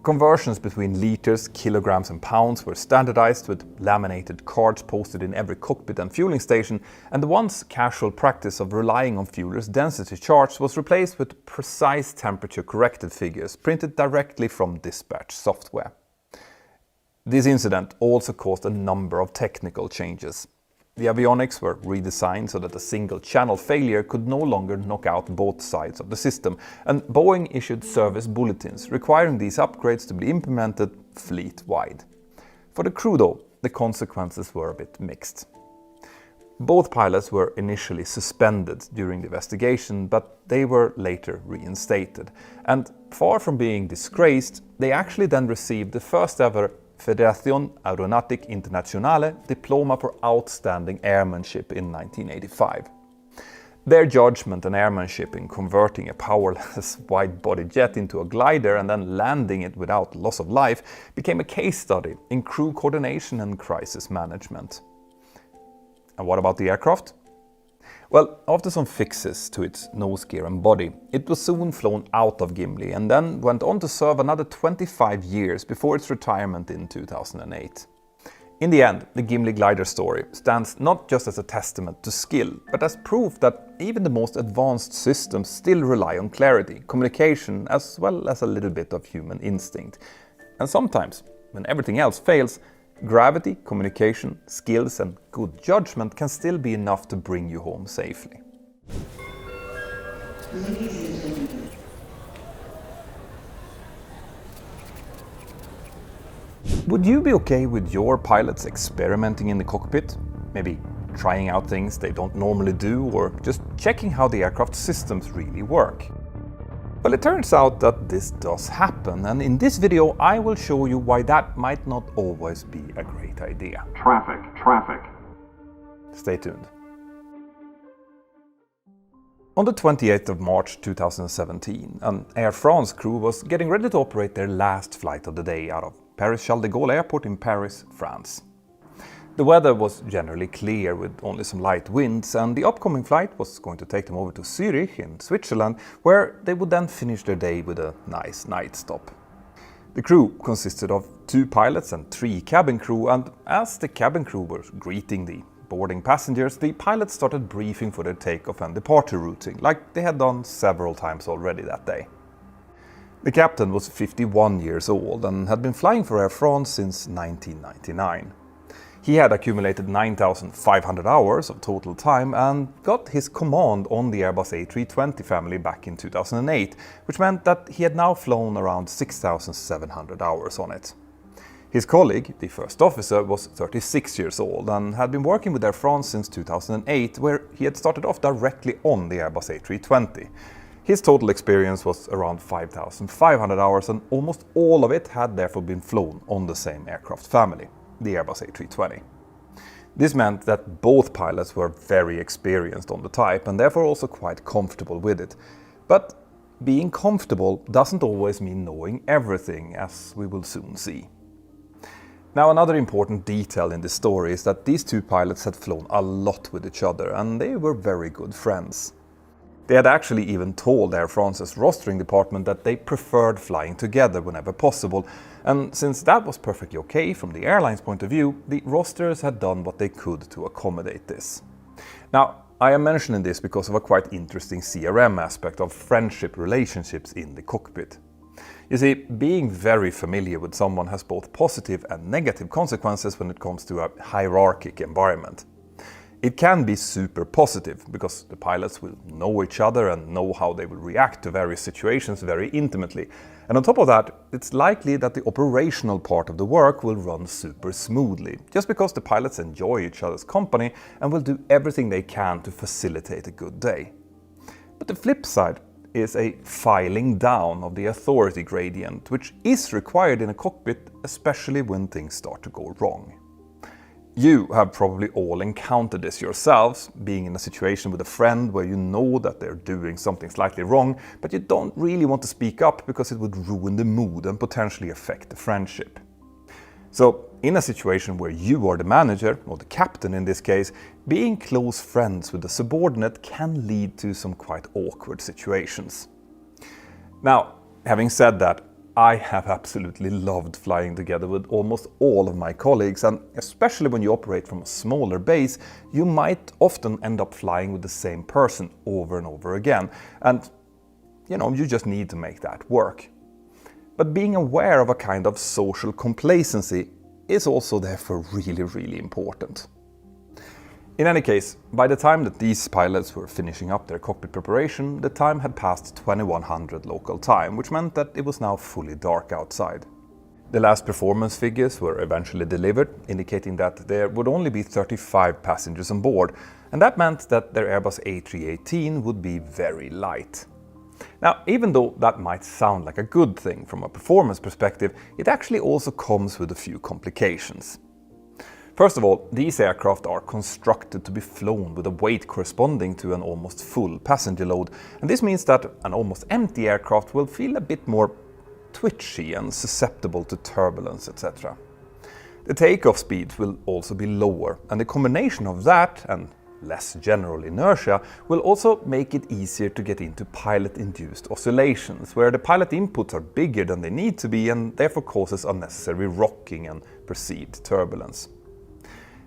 Conversions between liters, kilograms and pounds were standardized with laminated cards posted in every cockpit and fueling station, and the once casual practice of relying on fuelers' density charts was replaced with precise temperature-corrected figures printed directly from dispatch software. This incident also caused a number of technical changes. The avionics were redesigned so that a single channel failure could no longer knock out both sides of the system, and Boeing issued service bulletins requiring these upgrades to be implemented fleet-wide. For the crew though, the consequences were a bit mixed. Both pilots were initially suspended during the investigation, but they were later reinstated. And far from being disgraced, they actually then received the first ever Federación Aeronautica Internazionale Diploma for Outstanding Airmanship in 1985. Their judgment and airmanship in converting a powerless wide-body jet into a glider and then landing it without loss of life became a case study in crew coordination and crisis management. And what about the aircraft? Well, after some fixes to its nose gear and body, it was soon flown out of Gimli and then went on to serve another 25 years before its retirement in 2008. In the end, the Gimli glider story stands not just as a testament to skill, but as proof that even the most advanced systems still rely on clarity, communication, as well as a little bit of human instinct. And sometimes, when everything else fails, gravity, communication, skills and good judgment can still be enough to bring you home safely. Would you be okay with your pilots experimenting in the cockpit? Maybe trying out things they don't normally do, or just checking how the aircraft systems really work? Well, it turns out that this does happen, and in this video I will show you why that might not always be a great idea. Traffic. Stay tuned. On the 28th of March 2017, an Air France crew was getting ready to operate their last flight of the day out of Paris-Charles de Gaulle Airport in Paris, France. The weather was generally clear with only some light winds, and the upcoming flight was going to take them over to Zurich in Switzerland, where they would then finish their day with a nice night stop. The crew consisted of 2 pilots and 3 cabin crew, and as the cabin crew were greeting the boarding passengers, the pilots started briefing for their takeoff and departure routing, like they had done several times already that day. The captain was 51 years old and had been flying for Air France since 1999. He had accumulated 9,500 hours of total time and got his command on the Airbus A320 family back in 2008, which meant that he had now flown around 6,700 hours on it. His colleague, the first officer, was 36 years old and had been working with Air France since 2008, where he had started off directly on the Airbus A320. His total experience was around 5,500 hours, and almost all of it had therefore been flown on the same aircraft family, the Airbus A320. This meant that both pilots were very experienced on the type and therefore also quite comfortable with it. But being comfortable doesn't always mean knowing everything, as we will soon see. Now, another important detail in this story is that these two pilots had flown a lot with each other and they were very good friends. They had actually even told Air France's rostering department that they preferred flying together whenever possible, and since that was perfectly okay from the airline's point of view, the rosters had done what they could to accommodate this. Now, I am mentioning this because of a quite interesting CRM aspect of friendship relationships in the cockpit. You see, being very familiar with someone has both positive and negative consequences when it comes to a hierarchic environment. It can be super positive because the pilots will know each other and know how they will react to various situations very intimately. And on top of that, it's likely that the operational part of the work will run super smoothly, just because the pilots enjoy each other's company and will do everything they can to facilitate a good day. But the flip side is a filing down of the authority gradient, which is required in a cockpit, especially when things start to go wrong. You have probably all encountered this yourselves, being in a situation with a friend where you know that they're doing something slightly wrong, but you don't really want to speak up because it would ruin the mood and potentially affect the friendship. So, in a situation where you are the manager, or the captain in this case, being close friends with a subordinate can lead to some quite awkward situations. Now, having said that, I have absolutely loved flying together with almost all of my colleagues, and especially when you operate from a smaller base, you might often end up flying with the same person over and over again, and you just need to make that work. But being aware of a kind of social complacency is also therefore really important. In any case, by the time that these pilots were finishing up their cockpit preparation, the time had passed 2100 local time, which meant that it was now fully dark outside. The last performance figures were eventually delivered, indicating that there would only be 35 passengers on board, and that meant that their Airbus A318 would be very light. Now, even though that might sound like a good thing from a performance perspective, it actually also comes with a few complications. First of all, these aircraft are constructed to be flown with a weight corresponding to an almost full passenger load, and this means that an almost empty aircraft will feel a bit more twitchy and susceptible to turbulence, etc. The takeoff speed will also be lower, and the combination of that and less general inertia will also make it easier to get into pilot-induced oscillations, where the pilot inputs are bigger than they need to be and therefore causes unnecessary rocking and perceived turbulence.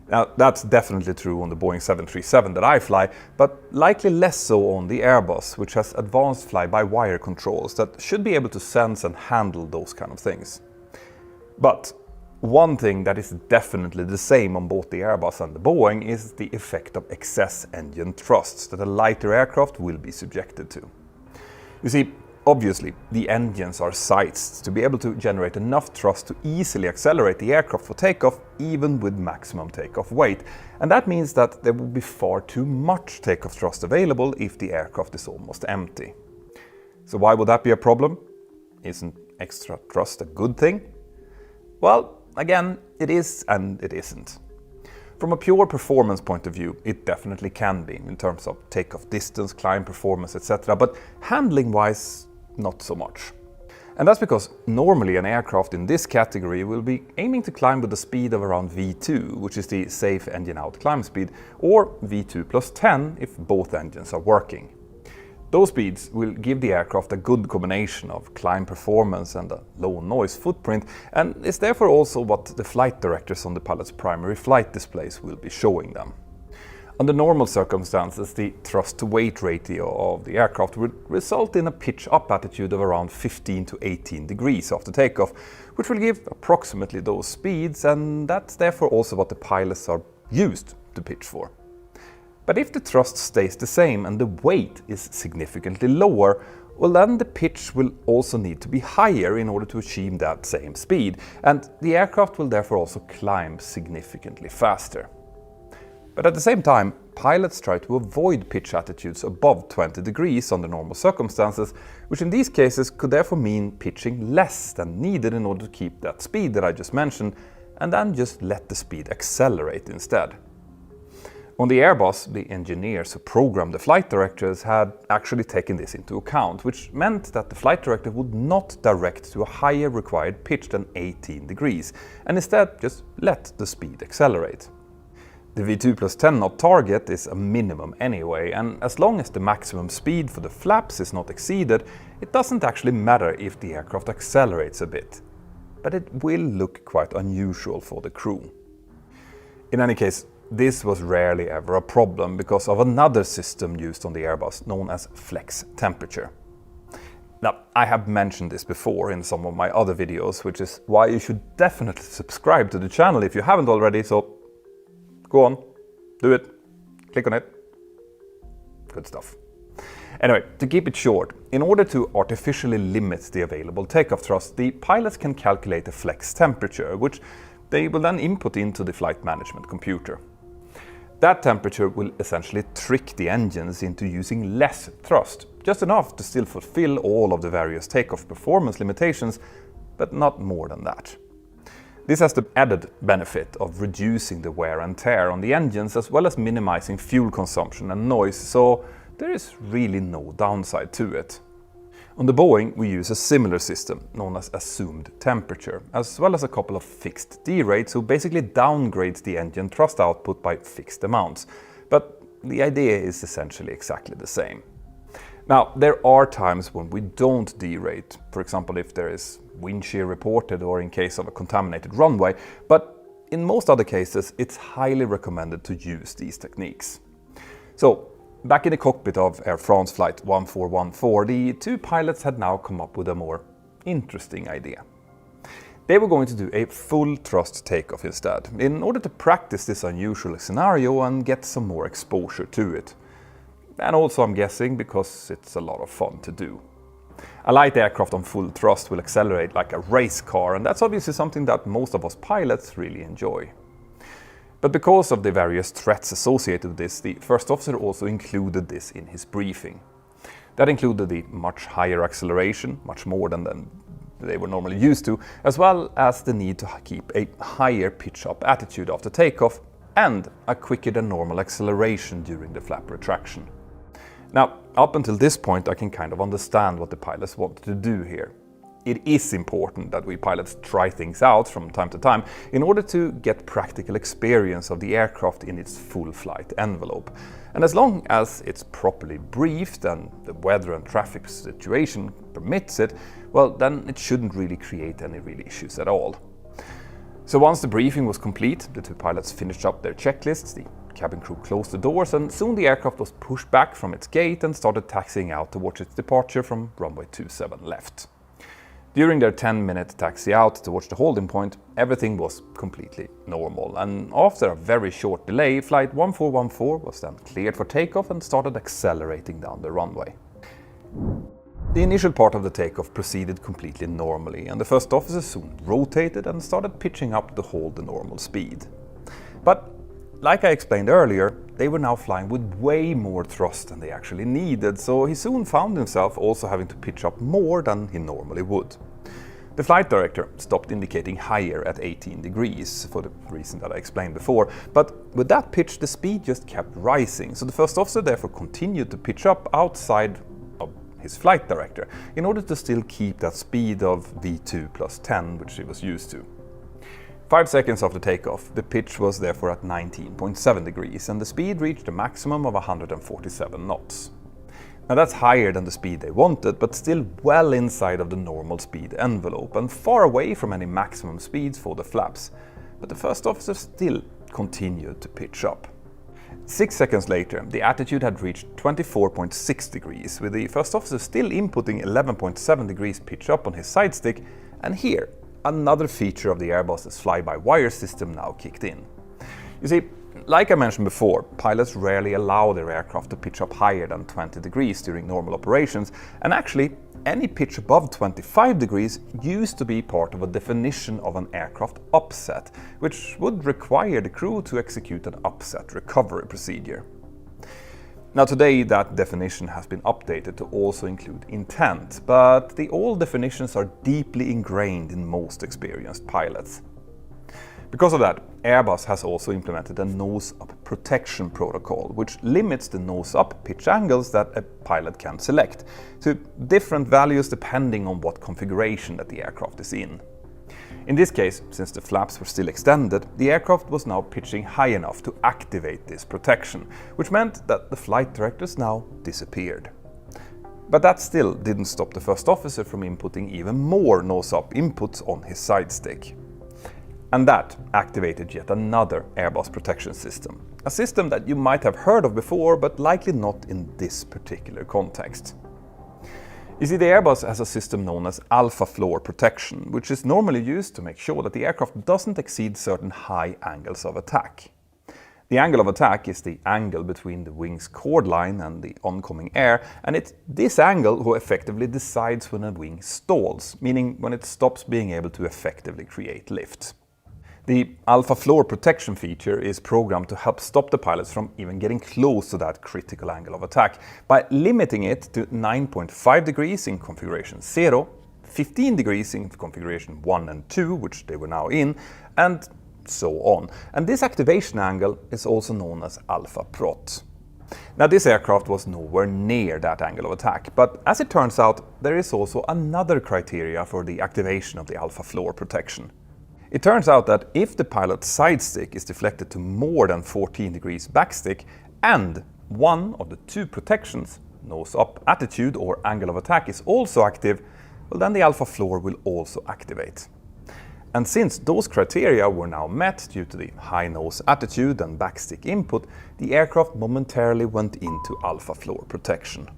Now, that's definitely true on the Boeing 737 that I fly, but likely less so on the Airbus, which has advanced fly-by-wire controls that should be able to sense and handle those kind of things. But one thing that is definitely the same on both the Airbus and the Boeing is the effect of excess engine thrusts that a lighter aircraft will be subjected to. You see, obviously, the engines are sized to be able to generate enough thrust to easily accelerate the aircraft for takeoff, even with maximum takeoff weight, and that means that there will be far too much takeoff thrust available if the aircraft is almost empty. So why would that be a problem? Isn't extra thrust a good thing? Well, again, it is and it isn't. From a pure performance point of view, it definitely can be, in terms of takeoff distance, climb performance, etc., but handling-wise, not so much. And that's because normally an aircraft in this category will be aiming to climb with a speed of around V2, which is the safe engine out climb speed, or V2 plus 10 if both engines are working. Those speeds will give the aircraft a good combination of climb performance and a low noise footprint, and is therefore also what the flight directors on the pilot's primary flight displays will be showing them. Under normal circumstances, the thrust-to-weight ratio of the aircraft would result in a pitch-up attitude of around 15 to 18 degrees after takeoff, which will give approximately those speeds, and that's therefore also what the pilots are used to pitch for. But if the thrust stays the same and the weight is significantly lower, well, then the pitch will also need to be higher in order to achieve that same speed, and the aircraft will therefore also climb significantly faster. But at the same time, pilots try to avoid pitch attitudes above 20 degrees under normal circumstances, which in these cases could therefore mean pitching less than needed in order to keep that speed that I just mentioned, and then just let the speed accelerate instead. On the Airbus, the engineers who programmed the flight directors had actually taken this into account, which meant that the flight director would not direct to a higher required pitch than 18 degrees, and instead just let the speed accelerate. The V2 plus 10 knot target is a minimum anyway, and as long as the maximum speed for the flaps is not exceeded, it doesn't actually matter if the aircraft accelerates a bit. But it will look quite unusual for the crew. In any case, this was rarely ever a problem because of another system used on the Airbus known as flex temperature. Now, I have mentioned this before in some of my other videos, which is why you should definitely subscribe to the channel if you haven't already, so go on, do it, click on it. Good stuff. Anyway, to keep it short, in order to artificially limit the available takeoff thrust, the pilots can calculate a flex temperature, which they will then input into the flight management computer. That temperature will essentially trick the engines into using less thrust, just enough to still fulfill all of the various takeoff performance limitations, but not more than that. This has the added benefit of reducing the wear and tear on the engines as well as minimizing fuel consumption and noise, so there is really no downside to it. On the Boeing, we use a similar system known as assumed temperature, as well as a couple of fixed D-rates who basically downgrades the engine thrust output by fixed amounts, but the idea is essentially exactly the same. Now, there are times when we don't derate, for example if there is wind shear reported or in case of a contaminated runway, but in most other cases it's highly recommended to use these techniques. So, back in the cockpit of Air France flight 1414, the two pilots had now come up with a more interesting idea. They were going to do a full thrust takeoff instead, in order to practice this unusual scenario and get some more exposure to it. And also, I'm guessing, because it's a lot of fun to do. A light aircraft on full thrust will accelerate like a race car, and that's obviously something that most of us pilots really enjoy. But because of the various threats associated with this, the first officer also included this in his briefing. That included the much higher acceleration, much more than they were normally used to, as well as the need to keep a higher pitch-up attitude after takeoff, and a quicker than normal acceleration during the flap retraction. Now, up until this point, I can kind of understand what the pilots wanted to do here. It is important that we pilots try things out from time to time in order to get practical experience of the aircraft in its full flight envelope. And as long as it's properly briefed and the weather and traffic situation permits it, well, then it shouldn't really create any real issues at all. So once the briefing was complete, the two pilots finished up their checklists, the cabin crew closed the doors, and soon the aircraft was pushed back from its gate and started taxiing out towards its departure from runway 27 left. During their 10-minute taxi out towards the holding point, everything was completely normal, and after a very short delay, flight 1414 was then cleared for takeoff and started accelerating down the runway. The initial part of the takeoff proceeded completely normally, and the first officer soon rotated and started pitching up to hold the normal speed. But like I explained earlier, they were now flying with way more thrust than they actually needed, so he soon found himself also having to pitch up more than he normally would. The flight director stopped indicating higher at 18 degrees, for the reason that I explained before, but with that pitch the speed just kept rising, so the first officer therefore continued to pitch up outside of his flight director, in order to still keep that speed of V2 plus 10, which he was used to. 5 seconds after takeoff, the pitch was therefore at 19.7 degrees and the speed reached a maximum of 147 knots. Now that's higher than the speed they wanted, but still well inside of the normal speed envelope and far away from any maximum speeds for the flaps. But the first officer still continued to pitch up. 6 seconds later, the attitude had reached 24.6 degrees, with the first officer still inputting 11.7 degrees pitch up on his side stick, and here, another feature of the Airbus's fly-by-wire system now kicked in. You see, like I mentioned before, pilots rarely allow their aircraft to pitch up higher than 20 degrees during normal operations, and actually, any pitch above 25 degrees used to be part of a definition of an aircraft upset, which would require the crew to execute an upset recovery procedure. Now today that definition has been updated to also include intent, but the old definitions are deeply ingrained in most experienced pilots. Because of that, Airbus has also implemented a nose-up protection protocol, which limits the nose-up pitch angles that a pilot can select to different values depending on what configuration that the aircraft is in. In this case, since the flaps were still extended, the aircraft was now pitching high enough to activate this protection, which meant that the flight directors now disappeared. But that still didn't stop the first officer from inputting even more nose-up inputs on his side stick. And that activated yet another Airbus protection system. A system that you might have heard of before, but likely not in this particular context. You see, the Airbus has a system known as alpha floor protection, which is normally used to make sure that the aircraft doesn't exceed certain high angles of attack. The angle of attack is the angle between the wing's chord line and the oncoming air, and it's this angle who effectively decides when a wing stalls, meaning when it stops being able to effectively create lift. The alpha floor protection feature is programmed to help stop the pilots from even getting close to that critical angle of attack by limiting it to 9.5 degrees in configuration 0, 15 degrees in configuration 1 and 2, which they were now in, and so on. And this activation angle is also known as alpha prot. Now this aircraft was nowhere near that angle of attack, but as it turns out, there is also another criteria for the activation of the alpha floor protection. It turns out that if the pilot's side stick is deflected to more than 14 degrees backstick and one of the two protections, nose-up attitude or angle of attack, is also active, well then the alpha floor will also activate. And since those criteria were now met due to the high nose attitude and backstick input, the aircraft momentarily went into alpha floor protection.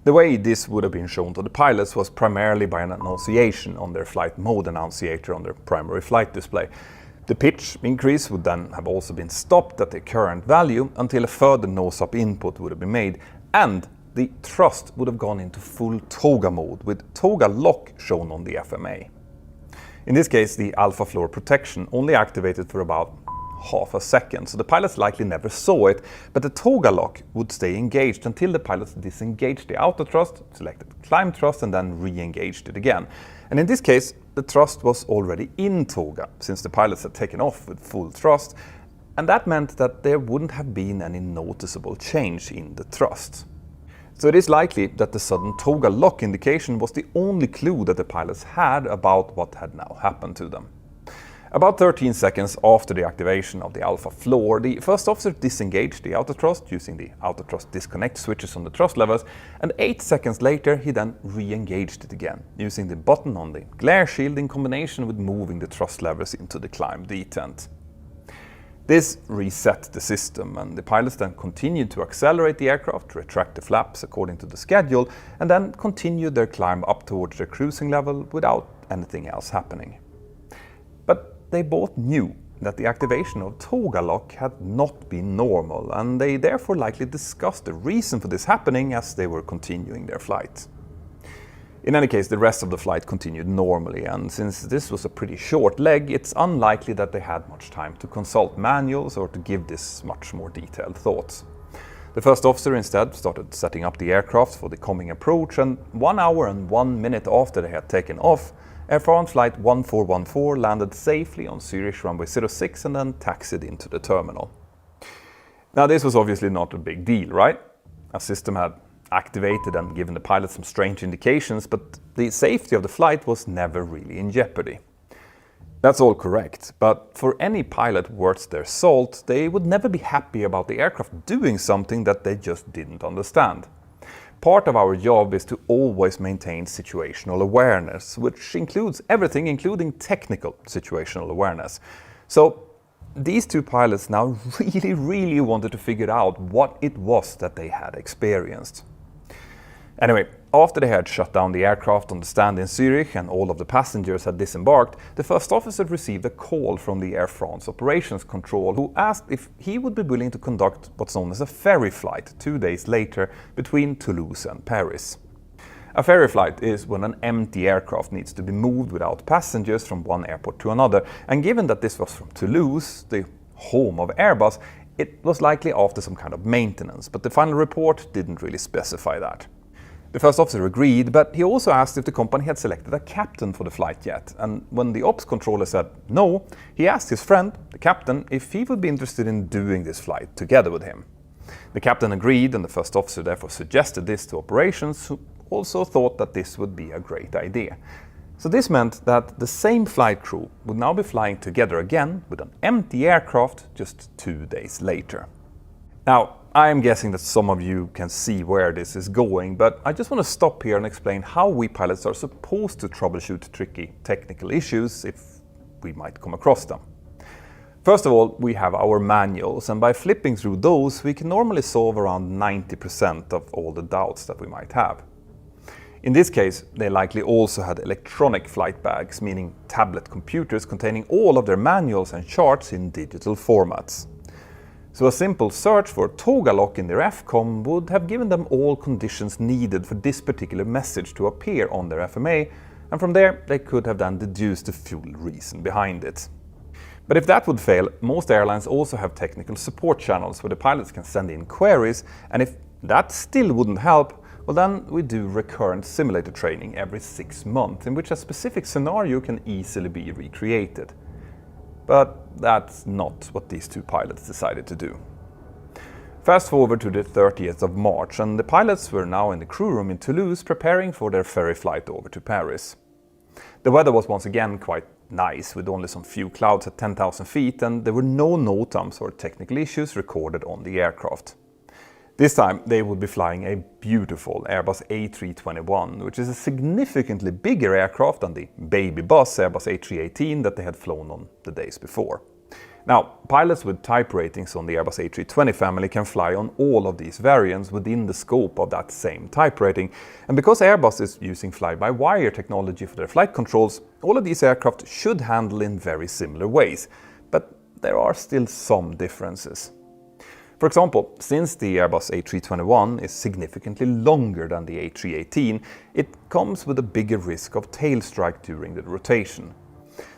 The way this would have been shown to the pilots was primarily by an annunciation on their flight mode annunciator on their primary flight display. The pitch increase would then have also been stopped at the current value until a further nose-up input would have been made, and the thrust would have gone into full toga mode with toga lock shown on the FMA. In this case, the alpha floor protection only activated for about half a second, so the pilots likely never saw it, but the toga lock would stay engaged until the pilots disengaged the outer thrust, selected climb thrust, and then re-engaged it again. And in this case, the thrust was already in toga, since the pilots had taken off with full thrust, and that meant that there wouldn't have been any noticeable change in the thrust. So it is likely that the sudden toga lock indication was the only clue that the pilots had about what had now happened to them. About 13 seconds after the activation of the alpha floor, the first officer disengaged the outer thrust using the outer thrust disconnect switches on the thrust levers, and 8 seconds later he then re-engaged it again, using the button on the glare shield in combination with moving the thrust levers into the climb detent. This reset the system, and the pilots then continued to accelerate the aircraft, retract the flaps according to the schedule, and then continued their climb up towards their cruising level without anything else happening. But they both knew that the activation of toga lock had not been normal, and they therefore likely discussed the reason for this happening as they were continuing their flight. In any case, the rest of the flight continued normally, and since this was a pretty short leg, it's unlikely that they had much time to consult manuals or to give this much more detailed thought. The first officer instead started setting up the aircraft for the coming approach, and 1 hour and 1 minute after they had taken off, Air France Flight 1414 landed safely on Zurich runway 06 and then taxied into the terminal. Now this was obviously not a big deal, right? A system had activated and given the pilot some strange indications, but the safety of the flight was never really in jeopardy. That's all correct, but for any pilot worth their salt, they would never be happy about the aircraft doing something that they just didn't understand. Part of our job is to always maintain situational awareness, which includes everything, including technical situational awareness. So these two pilots now really wanted to figure out what it was that they had experienced. Anyway, after they had shut down the aircraft on the stand in Zurich and all of the passengers had disembarked, the first officer received a call from the Air France operations control, who asked if he would be willing to conduct what's known as a ferry flight 2 days later between Toulouse and Paris. A ferry flight is when an empty aircraft needs to be moved without passengers from one airport to another, and given that this was from Toulouse, the home of Airbus, it was likely after some kind of maintenance, but the final report didn't really specify that. The first officer agreed, but he also asked if the company had selected a captain for the flight yet, and when the ops controller said no, he asked his friend, the captain, if he would be interested in doing this flight together with him. The captain agreed, and the first officer therefore suggested this to operations, who also thought that this would be a great idea. So this meant that the same flight crew would now be flying together again with an empty aircraft just 2 days later. Now, I am guessing that some of you can see where this is going, but I just want to stop here and explain how we pilots are supposed to troubleshoot tricky technical issues if we might come across them. First of all, we have our manuals, and by flipping through those, we can normally solve around 90% of all the doubts that we might have. In this case, they likely also had electronic flight bags, meaning tablet computers containing all of their manuals and charts in digital formats. So a simple search for toga lock in their FCOM would have given them all conditions needed for this particular message to appear on their FMA, and from there they could have then deduced the full reason behind it. But if that would fail, most airlines also have technical support channels where the pilots can send in queries, and if that still wouldn't help, well then we do recurrent simulator training every 6 months, in which a specific scenario can easily be recreated. But that's not what these two pilots decided to do. Fast forward to the 30th of March, and the pilots were now in the crew room in Toulouse preparing for their ferry flight over to Paris. The weather was once again quite nice, with only some few clouds at 10,000 feet, and there were no NOTAMs or technical issues recorded on the aircraft. This time they would be flying a beautiful Airbus A321, which is a significantly bigger aircraft than the baby bus Airbus A318 that they had flown on the days before. Now, pilots with type ratings on the Airbus A320 family can fly on all of these variants within the scope of that same type rating, and because Airbus is using fly-by-wire technology for their flight controls, all of these aircraft should handle in very similar ways, but there are still some differences. For example, since the Airbus A321 is significantly longer than the A318, it comes with a bigger risk of tail strike during the rotation.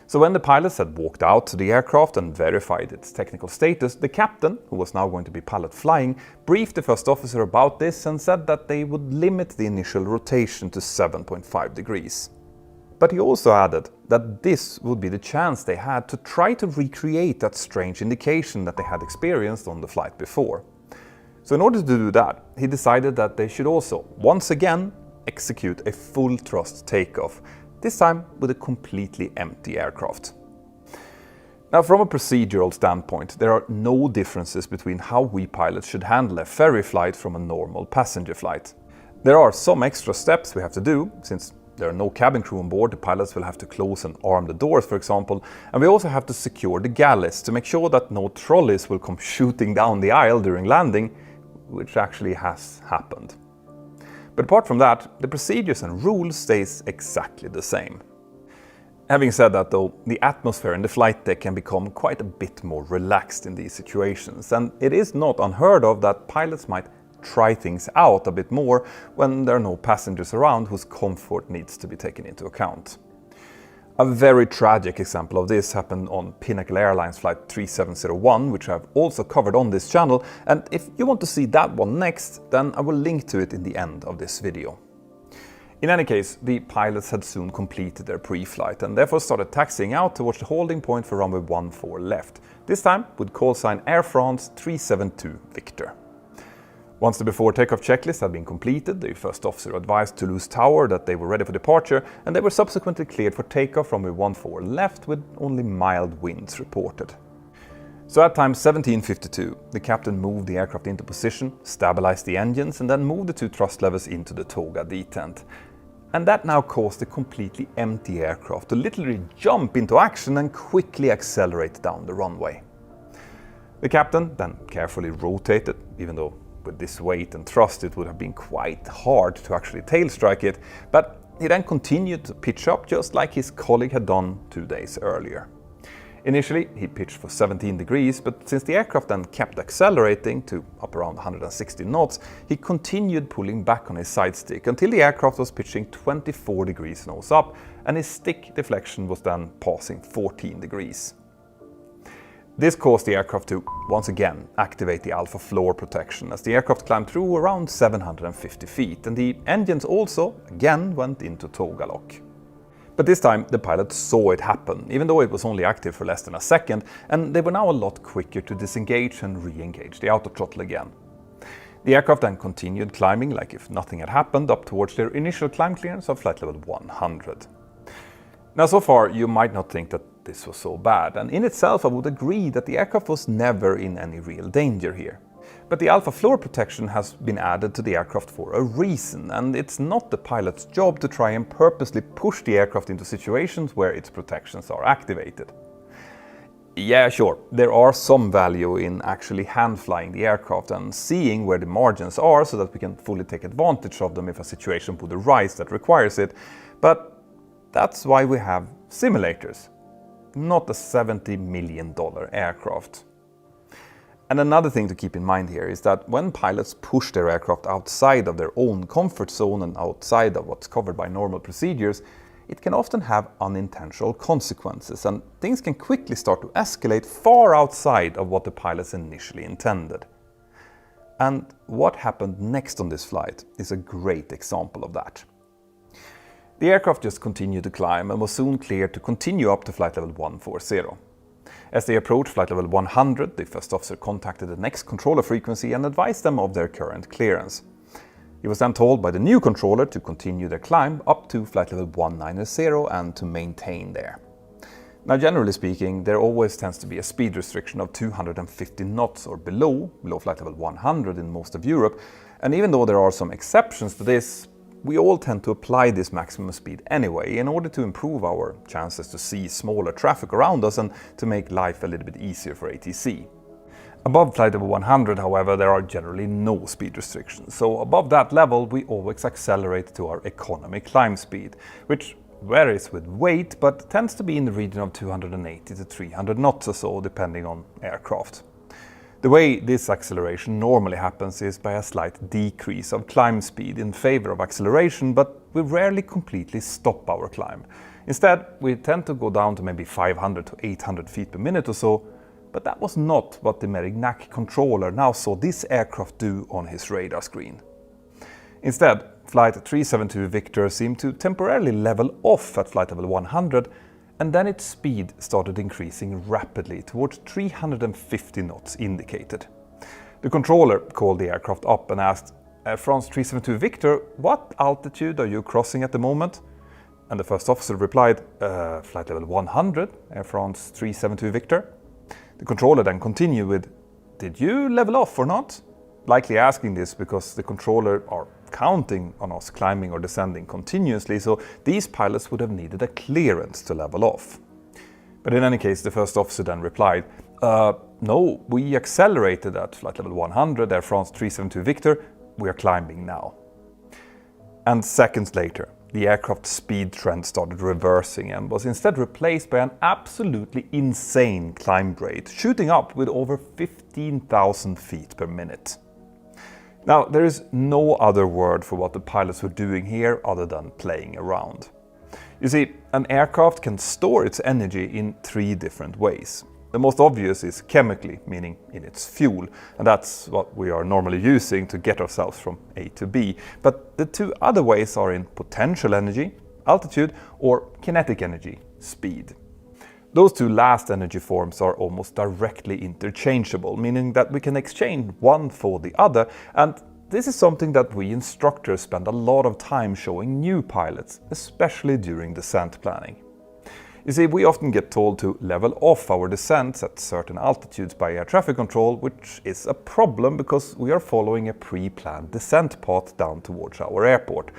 So when the pilots had walked out to the aircraft and verified its technical status, the captain, who was now going to be pilot flying, briefed the first officer about this and said that they would limit the initial rotation to 7.5 degrees. But he also added that this would be the chance they had to try to recreate that strange indication that they had experienced on the flight before. So in order to do that, he decided that they should also, once again, execute a full thrust takeoff, this time with a completely empty aircraft. Now, from a procedural standpoint, there are no differences between how we pilots should handle a ferry flight from a normal passenger flight. There are some extra steps we have to do, since there are no cabin crew on board. The pilots will have to close and arm the doors, for example, and we also have to secure the galleys to make sure that no trolleys will come shooting down the aisle during landing, which actually has happened. But apart from that, the procedures and rules stays exactly the same. Having said that though, the atmosphere in the flight deck can become quite a bit more relaxed in these situations, and it is not unheard of that pilots might try things out a bit more when there are no passengers around whose comfort needs to be taken into account. A very tragic example of this happened on Pinnacle Airlines flight 3701, which I've also covered on this channel, and if you want to see that one next, then I will link to it in the end of this video. In any case, the pilots had soon completed their pre-flight and therefore started taxiing out towards the holding point for runway 14 left, this time with call sign Air France 372 Victor. Once the before takeoff checklist had been completed, the first officer advised Toulouse Tower that they were ready for departure, and they were subsequently cleared for takeoff from runway 14 left with only mild winds reported. So at time 17:52, the captain moved the aircraft into position, stabilized the engines, and then moved the two thrust levers into the toga detent. And that now caused the completely empty aircraft to literally jump into action and quickly accelerate down the runway. The captain then carefully rotated, even though with this weight and thrust it would have been quite hard to actually tail strike it, but he then continued to pitch up just like his colleague had done 2 days earlier. Initially, he pitched for 17 degrees, but since the aircraft then kept accelerating to up around 160 knots, he continued pulling back on his side stick until the aircraft was pitching 24 degrees nose up, and his stick deflection was then passing 14 degrees. This caused the aircraft to, once again, activate the alpha floor protection as the aircraft climbed through around 750 feet, and the engines also, again, went into toga lock. But this time, the pilots saw it happen, even though it was only active for less than a second, and they were now a lot quicker to disengage and re-engage the auto throttle again. The aircraft then continued climbing like if nothing had happened up towards their initial climb clearance of flight level 100. Now, so far, you might not think that this was so bad, and in itself I would agree that the aircraft was never in any real danger here. But the alpha floor protection has been added to the aircraft for a reason, and it's not the pilot's job to try and purposely push the aircraft into situations where its protections are activated. Yeah, sure, there are some value in actually hand flying the aircraft and seeing where the margins are so that we can fully take advantage of them if a situation would arise that requires it, but that's why we have simulators, not a $70 million aircraft. And another thing to keep in mind here is that when pilots push their aircraft outside of their own comfort zone and outside of what's covered by normal procedures, it can often have unintentional consequences, and things can quickly start to escalate far outside of what the pilots initially intended. And what happened next on this flight is a great example of that. The aircraft just continued to climb and was soon cleared to continue up to flight level 140. As they approached flight level 100, the first officer contacted the next controller frequency and advised them of their current clearance. He was then told by the new controller to continue their climb up to flight level 190 and to maintain there. Now, generally speaking, there always tends to be a speed restriction of 250 knots or below flight level 100 in most of Europe, and even though there are some exceptions to this, we all tend to apply this maximum speed anyway in order to improve our chances to see smaller traffic around us and to make life a little bit easier for ATC. Above flight level 100, however, there are generally no speed restrictions, so above that level we always accelerate to our economy climb speed, which varies with weight but tends to be in the region of 280 to 300 knots or so depending on aircraft. The way this acceleration normally happens is by a slight decrease of climb speed in favor of acceleration, but we rarely completely stop our climb. Instead, we tend to go down to maybe 500 to 800 feet per minute or so, but that was not what the Merignac controller now saw this aircraft do on his radar screen. Instead, Flight 372 Victor seemed to temporarily level off at flight level 100, and then its speed started increasing rapidly towards 350 knots indicated. The controller called the aircraft up and asked, Air France 372 Victor, what altitude are you crossing at the moment? And the first officer replied, flight level 100, Air France 372 Victor. The controller then continued with, did you level off or not? Likely asking this because the controller are counting on us climbing or descending continuously, so these pilots would have needed a clearance to level off. But in any case, the first officer then replied, no, we accelerated at flight level 100, Air France 372 Victor, we are climbing now. And seconds later, the aircraft's speed trend started reversing and was instead replaced by an absolutely insane climb rate, shooting up with over 15,000 feet per minute. Now, there is no other word for what the pilots were doing here other than playing around. You see, an aircraft can store its energy in 3 different ways. The most obvious is chemically, meaning in its fuel, and that's what we are normally using to get ourselves from A to B. But the 2 other ways are in potential energy, altitude, or kinetic energy, speed. Those 2 last energy forms are almost directly interchangeable, meaning that we can exchange one for the other, and this is something that we instructors spend a lot of time showing new pilots, especially during descent planning. You see, we often get told to level off our descents at certain altitudes by air traffic control, which is a problem because we are following a pre-planned descent path down towards our airport.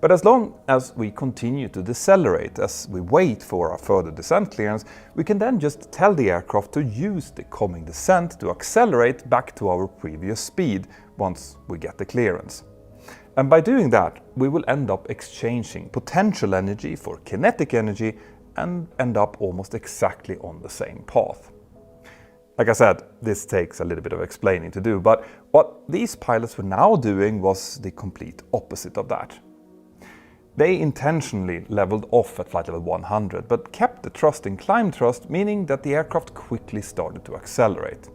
But as long as we continue to decelerate as we wait for our further descent clearance, we can then just tell the aircraft to use the coming descent to accelerate back to our previous speed once we get the clearance. And by doing that, we will end up exchanging potential energy for kinetic energy and end up almost exactly on the same path. Like I said, this takes a little bit of explaining to do, but what these pilots were now doing was the complete opposite of that. They intentionally leveled off at flight level 100, but kept the thrust in climb thrust, meaning that the aircraft quickly started to accelerate.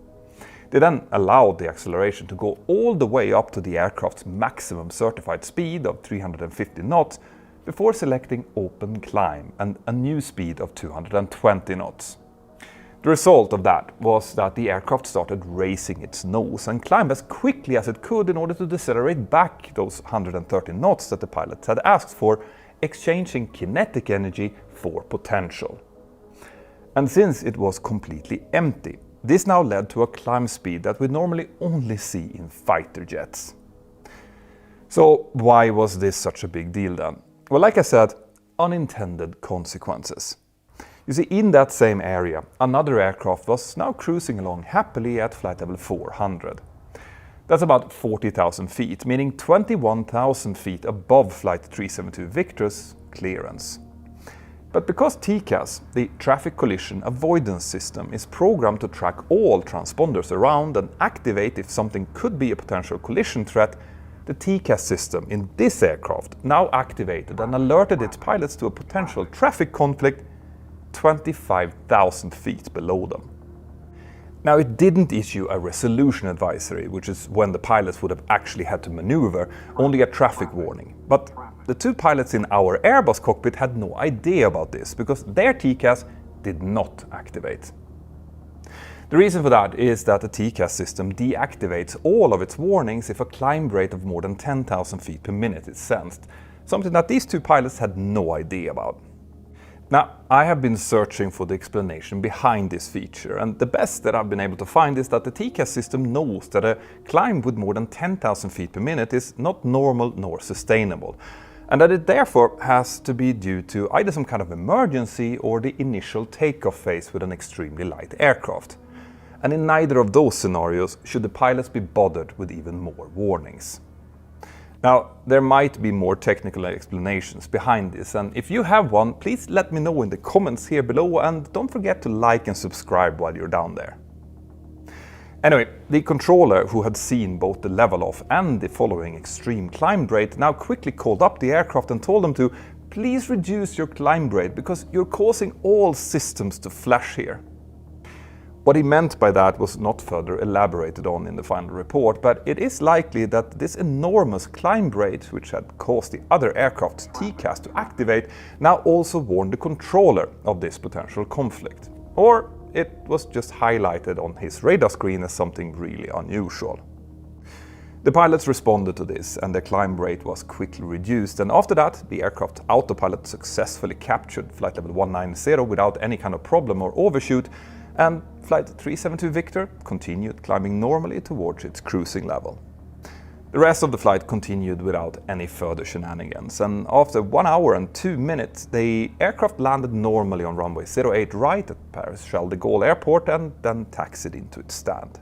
They then allowed the acceleration to go all the way up to the aircraft's maximum certified speed of 350 knots before selecting open climb and a new speed of 220 knots. The result of that was that the aircraft started raising its nose and climbed as quickly as it could in order to decelerate back those 130 knots that the pilots had asked for, exchanging kinetic energy for potential. And since it was completely empty, this now led to a climb speed that we normally only see in fighter jets. So why was this such a big deal then? Well, like I said, unintended consequences. You see, in that same area, another aircraft was now cruising along happily at flight level 400. That's about 40,000 feet, meaning 21,000 feet above Flight 372 Victor's clearance. But because TCAS, the Traffic Collision Avoidance System, is programmed to track all transponders around and activate if something could be a potential collision threat, the TCAS system in this aircraft now activated and alerted its pilots to a potential traffic conflict 25,000 feet below them. Now, it didn't issue a resolution advisory, which is when the pilots would have actually had to maneuver, only a traffic warning. But the two pilots in our Airbus cockpit had no idea about this because their TCAS did not activate. The reason for that is that the TCAS system deactivates all of its warnings if a climb rate of more than 10,000 feet per minute is sensed, something that these two pilots had no idea about. Now, I have been searching for the explanation behind this feature, and the best that I've been able to find is that the TCAS system knows that a climb with more than 10,000 feet per minute is not normal nor sustainable, and that it therefore has to be due to either some kind of emergency or the initial takeoff phase with an extremely light aircraft. And in neither of those scenarios should the pilots be bothered with even more warnings. Now, there might be more technical explanations behind this, and if you have one, please let me know in the comments here below, and don't forget to like and subscribe while you're down there. Anyway, the controller, who had seen both the level off and the following extreme climb rate, now quickly called up the aircraft and told them to please reduce your climb rate because you're causing all systems to flash here. What he meant by that was not further elaborated on in the final report, but it is likely that this enormous climb rate, which had caused the other aircraft's TCAS to activate, now also warned the controller of this potential conflict. Or it was just highlighted on his radar screen as something really unusual. The pilots responded to this, and the climb rate was quickly reduced, and after that, the aircraft autopilot successfully captured flight level 190 without any kind of problem or overshoot, and Flight 372 Victor continued climbing normally towards its cruising level. The rest of the flight continued without any further shenanigans, and after 1 hour and 2 minutes, the aircraft landed normally on runway 08 right at Paris Charles de Gaulle Airport and then taxied into its stand.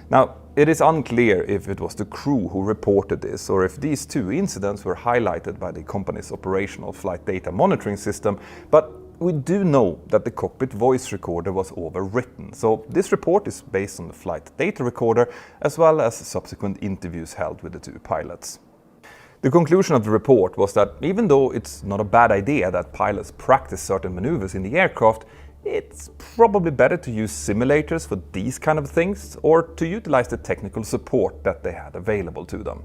Now, it is unclear if it was the crew who reported this or if these two incidents were highlighted by the company's operational flight data monitoring system, but we do know that the cockpit voice recorder was overwritten, so this report is based on the flight data recorder as well as subsequent interviews held with the two pilots. The conclusion of the report was that even though it's not a bad idea that pilots practice certain maneuvers in the aircraft, it's probably better to use simulators for these kind of things or to utilize the technical support that they had available to them.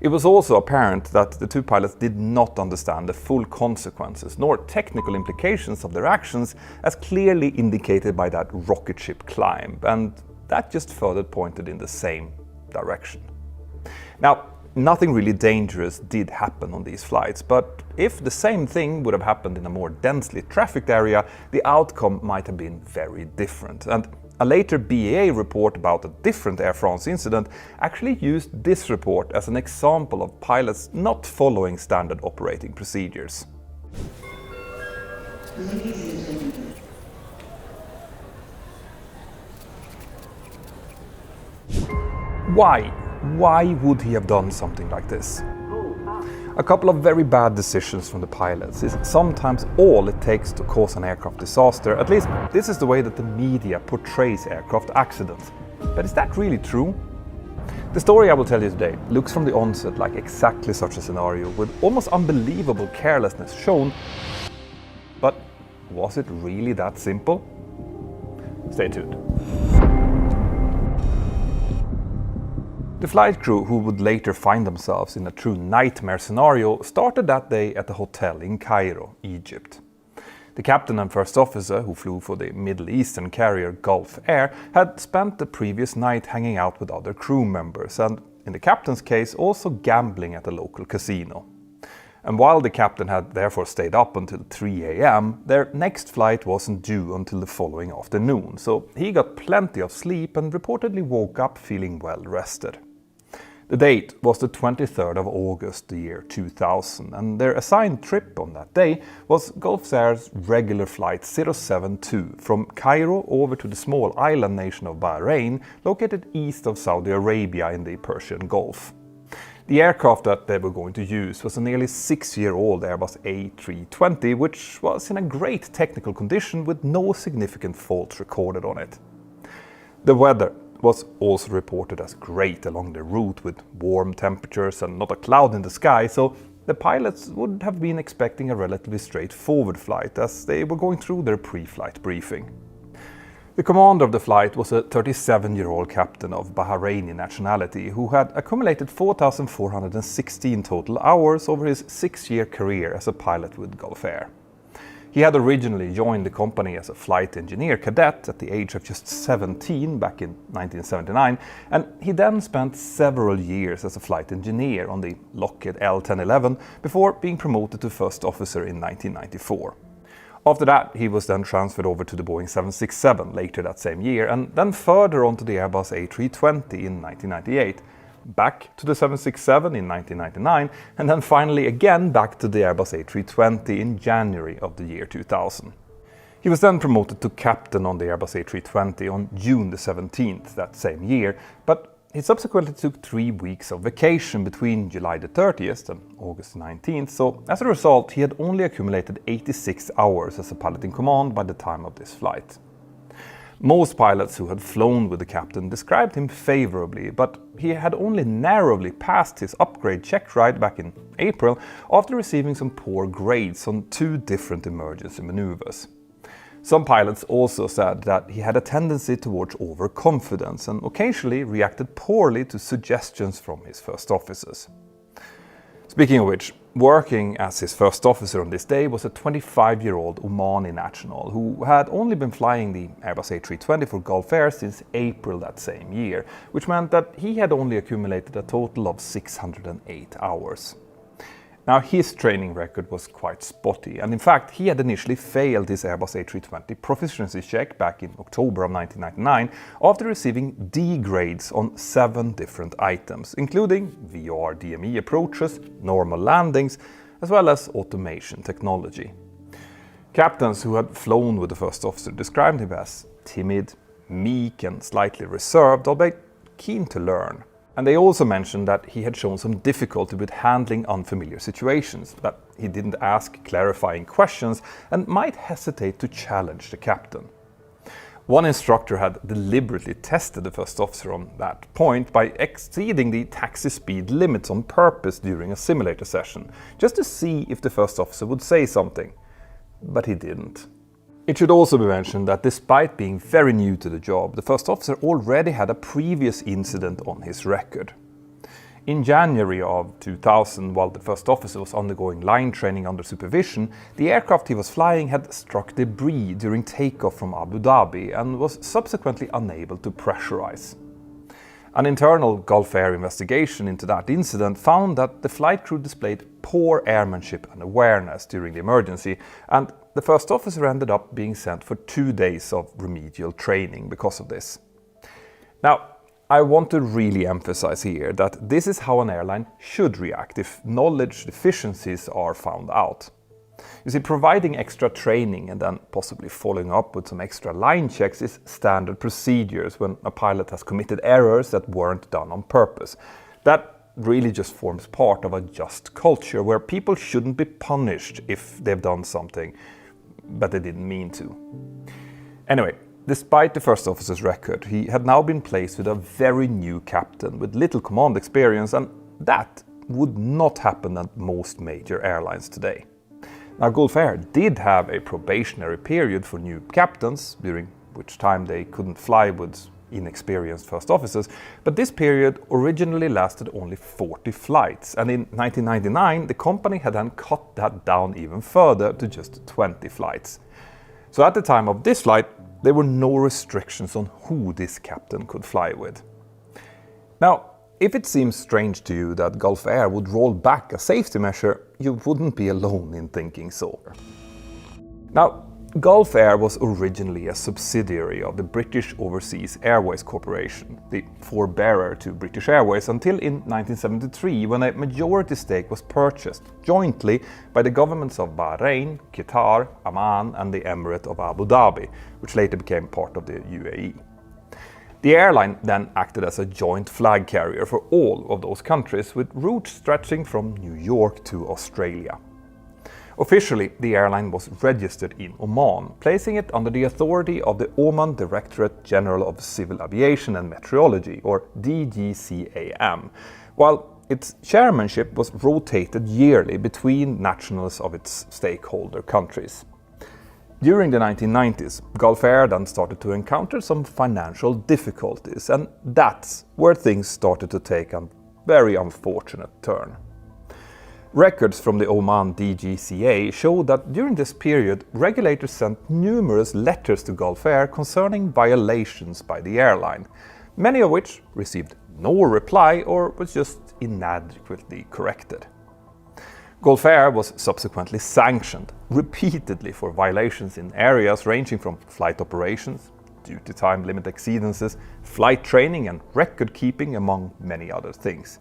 It was also apparent that the two pilots did not understand the full consequences nor technical implications of their actions as clearly indicated by that rocket ship climb, and that just further pointed in the same direction. Now, nothing really dangerous did happen on these flights, but if the same thing would have happened in a more densely trafficked area, the outcome might have been very different. And a later BAA report about a different Air France incident actually used this report as an example of pilots not following standard operating procedures. Why? Why would he have done something like this? A couple of very bad decisions from the pilots is sometimes all it takes to cause an aircraft disaster. At least this is the way that the media portrays aircraft accidents. But is that really true? The story I will tell you today looks from the onset like exactly such a scenario, with almost unbelievable carelessness shown. But was it really that simple? Stay tuned. The flight crew, who would later find themselves in a true nightmare scenario, started that day at a hotel in Cairo, Egypt. The captain and first officer, who flew for the Middle Eastern carrier Gulf Air, had spent the previous night hanging out with other crew members and, in the captain's case, also gambling at a local casino. And while the captain had therefore stayed up until 3 a.m, their next flight wasn't due until the following afternoon, so he got plenty of sleep and reportedly woke up feeling well rested. The date was the 23rd of August, the year 2000, and their assigned trip on that day was Gulf Air's regular flight 072 from Cairo over to the small island nation of Bahrain, located east of Saudi Arabia in the Persian Gulf. The aircraft that they were going to use was a nearly 6-year-old Airbus A320, which was in a great technical condition with no significant faults recorded on it. The weather was also reported as great along the route, with warm temperatures and not a cloud in the sky, so the pilots would have been expecting a relatively straightforward flight as they were going through their pre-flight briefing. The commander of the flight was a 37-year-old captain of Bahraini nationality who had accumulated 4,416 total hours over his 6-year career as a pilot with Gulf Air. He had originally joined the company as a flight engineer cadet at the age of just 17 back in 1979, and he then spent several years as a flight engineer on the Lockheed L-1011 before being promoted to first officer in 1994. After that, he was then transferred over to the Boeing 767 later that same year, and then further on to the Airbus A320 in 1998. Back to the 767 in 1999, and then finally again back to the Airbus A320 in January of the year 2000. He was then promoted to captain on the Airbus A320 on June the 17th that same year, but he subsequently took 3 weeks of vacation between July the 30th and August 19th, so as a result he had only accumulated 86 hours as a pilot in command by the time of this flight. Most pilots who had flown with the captain described him favorably, but he had only narrowly passed his upgrade check ride back in April after receiving some poor grades on 2 different emergency maneuvers. Some pilots also said that he had a tendency towards overconfidence and occasionally reacted poorly to suggestions from his first officers. Speaking of which, working as his first officer on this day was a 25-year-old Omani national who had only been flying the Airbus A320 for Gulf Air since April that same year, which meant that he had only accumulated a total of 608 hours. Now, his training record was quite spotty, and in fact he had initially failed his Airbus A320 proficiency check back in October of 1999 after receiving D grades on 7 different items, including VOR DME approaches, normal landings, as well as automation technology. Captains who had flown with the first officer described him as timid, meek and slightly reserved, albeit keen to learn. And they also mentioned that he had shown some difficulty with handling unfamiliar situations, that he didn't ask clarifying questions and might hesitate to challenge the captain. One instructor had deliberately tested the first officer on that point by exceeding the taxi speed limits on purpose during a simulator session, just to see if the first officer would say something. But he didn't. It should also be mentioned that despite being very new to the job, the first officer already had a previous incident on his record. In January of 2000, while the first officer was undergoing line training under supervision, the aircraft he was flying had struck debris during takeoff from Abu Dhabi and was subsequently unable to pressurize. An internal Gulf Air investigation into that incident found that the flight crew displayed poor airmanship and awareness during the emergency, and the first officer ended up being sent for 2 days of remedial training because of this. Now, I want to really emphasize here that this is how an airline should react if knowledge deficiencies are found out. You see, providing extra training and then possibly following up with some extra line checks is standard procedures when a pilot has committed errors that weren't done on purpose. That really just forms part of a just culture where people shouldn't be punished if they've done something but they didn't mean to. Anyway, despite the first officer's record, he had now been placed with a very new captain with little command experience, and that would not happen at most major airlines today. Now, Gulf Air did have a probationary period for new captains, during which time they couldn't fly with inexperienced first officers, but this period originally lasted only 40 flights, and in 1999 the company had then cut that down even further to just 20 flights. So at the time of this flight, there were no restrictions on who this captain could fly with. Now, if it seems strange to you that Gulf Air would roll back a safety measure, you wouldn't be alone in thinking so. Now, Gulf Air was originally a subsidiary of the British Overseas Airways Corporation, the forebearer to British Airways, until in 1973, when a majority stake was purchased jointly by the governments of Bahrain, Qatar, Oman and the Emirate of Abu Dhabi, which later became part of the UAE. The airline then acted as a joint flag carrier for all of those countries, with routes stretching from New York to Australia. Officially, the airline was registered in Oman, placing it under the authority of the Oman Directorate General of Civil Aviation and Meteorology, or DGCAM, while its chairmanship was rotated yearly between nationals of its stakeholder countries. During the 1990s, Gulf Air then started to encounter some financial difficulties, and that's where things started to take a very unfortunate turn. Records from the Oman DGCA show that during this period, regulators sent numerous letters to Gulf Air concerning violations by the airline, many of which received no reply or was just inadequately corrected. Gulf Air was subsequently sanctioned repeatedly for violations in areas ranging from flight operations, duty time limit exceedances, flight training and record keeping, among many other things.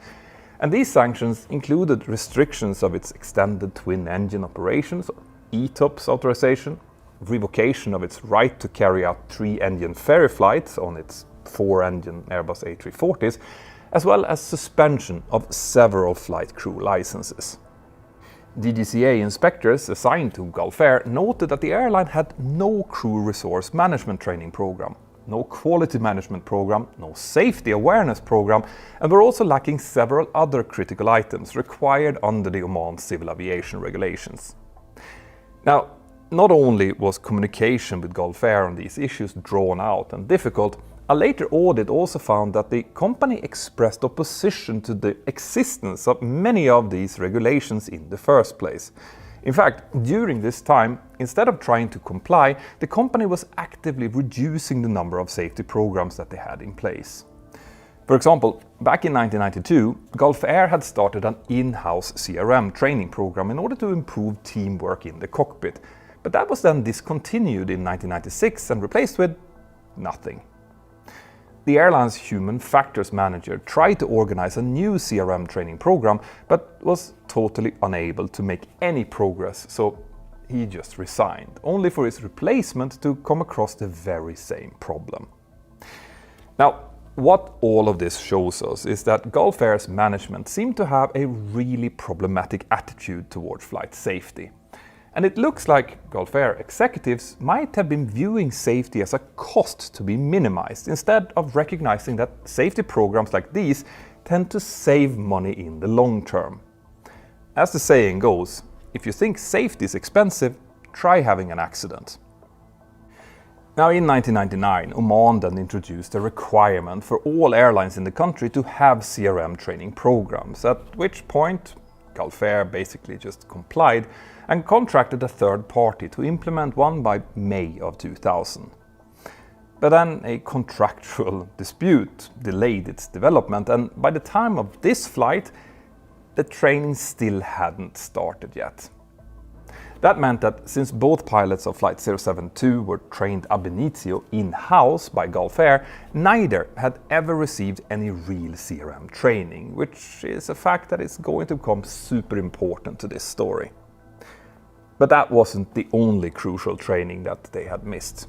And these sanctions included restrictions of its extended twin-engine operations, or ETOPS authorization, revocation of its right to carry out 3-engine ferry flights on its 4-engine Airbus A340s, as well as suspension of several flight crew licenses. DGCA inspectors assigned to Gulf Air noted that the airline had no crew resource management training program, no quality management program, no safety awareness program, and were also lacking several other critical items required under the Oman civil aviation regulations. Now, not only was communication with Gulf Air on these issues drawn out and difficult, a later audit also found that the company expressed opposition to the existence of many of these regulations in the first place. In fact, during this time, instead of trying to comply, the company was actively reducing the number of safety programs that they had in place. For example, back in 1992, Gulf Air had started an in-house CRM training program in order to improve teamwork in the cockpit, but that was then discontinued in 1996 and replaced with nothing. The airline's human factors manager tried to organize a new CRM training program, but was totally unable to make any progress, so he just resigned, only for his replacement to come across the very same problem. Now, what all of this shows us is that Gulf Air's management seemed to have a really problematic attitude towards flight safety. And it looks like Gulf Air executives might have been viewing safety as a cost to be minimized, instead of recognizing that safety programs like these tend to save money in the long term. As the saying goes, if you think safety is expensive, try having an accident. Now, in 1999, Oman then introduced a requirement for all airlines in the country to have CRM training programs, at which point Gulf Air basically just complied and contracted a third party to implement one by May of 2000. But then a contractual dispute delayed its development, and by the time of this flight, the training still hadn't started yet. That meant that since both pilots of Flight 072 were trained ab initio in-house by Gulf Air, neither had ever received any real CRM training, which is a fact that is going to become super important to this story. But that wasn't the only crucial training that they had missed.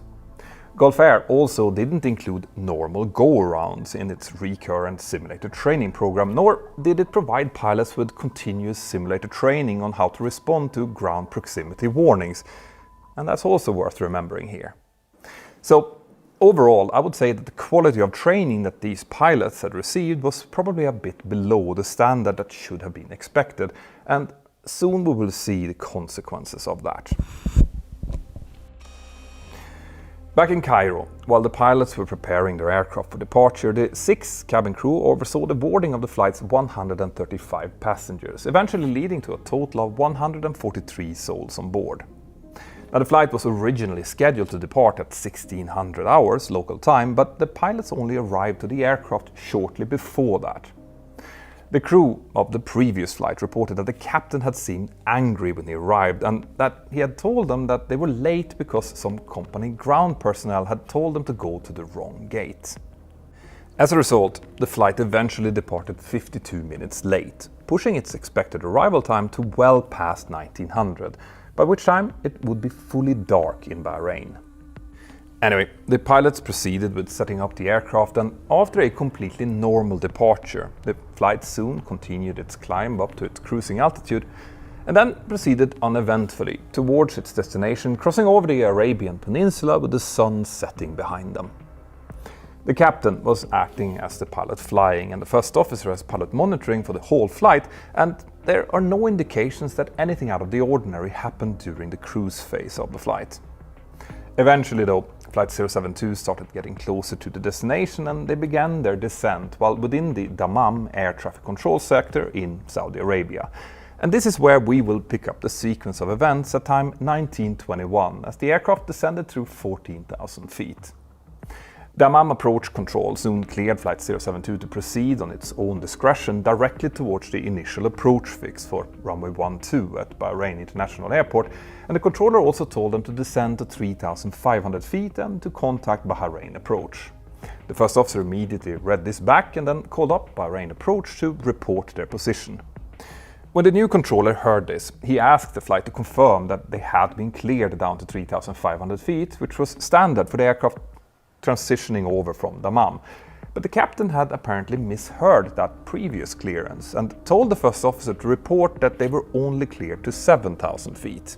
Gulf Air also didn't include normal go-arounds in its recurrent simulator training program, nor did it provide pilots with continuous simulator training on how to respond to ground proximity warnings. And that's also worth remembering here. So overall, I would say that the quality of training that these pilots had received was probably a bit below the standard that should have been expected, and soon we will see the consequences of that. Back in Cairo, while the pilots were preparing their aircraft for departure, the 6 cabin crew oversaw the boarding of the flight's 135 passengers, eventually leading to a total of 143 souls on board. Now, the flight was originally scheduled to depart at 1600 hours local time, but the pilots only arrived to the aircraft shortly before that. The crew of the previous flight reported that the captain had seemed angry when he arrived, and that he had told them that they were late because some company ground personnel had told them to go to the wrong gate. As a result, the flight eventually departed 52 minutes late, pushing its expected arrival time to well past 1900, by which time it would be fully dark in Bahrain. Anyway, the pilots proceeded with setting up the aircraft, and after a completely normal departure, the flight soon continued its climb up to its cruising altitude and then proceeded uneventfully towards its destination, crossing over the Arabian Peninsula with the sun setting behind them. The captain was acting as the pilot flying and the first officer as pilot monitoring for the whole flight, and there are no indications that anything out of the ordinary happened during the cruise phase of the flight. Eventually though, Flight 072 started getting closer to the destination and they began their descent while within the Dammam air traffic control sector in Saudi Arabia. And this is where we will pick up the sequence of events at time 1921 as the aircraft descended through 14,000 feet. Dammam approach control soon cleared Flight 072 to proceed on its own discretion directly towards the initial approach fix for runway 12 at Bahrain International Airport, and the controller also told them to descend to 3,500 feet and to contact Bahrain approach. The first officer immediately read this back and then called up Bahrain approach to report their position. When the new controller heard this, he asked the flight to confirm that they had been cleared down to 3,500 feet, which was standard for the aircraft transitioning over from Dammam. But the captain had apparently misheard that previous clearance and told the first officer to report that they were only cleared to 7,000 feet.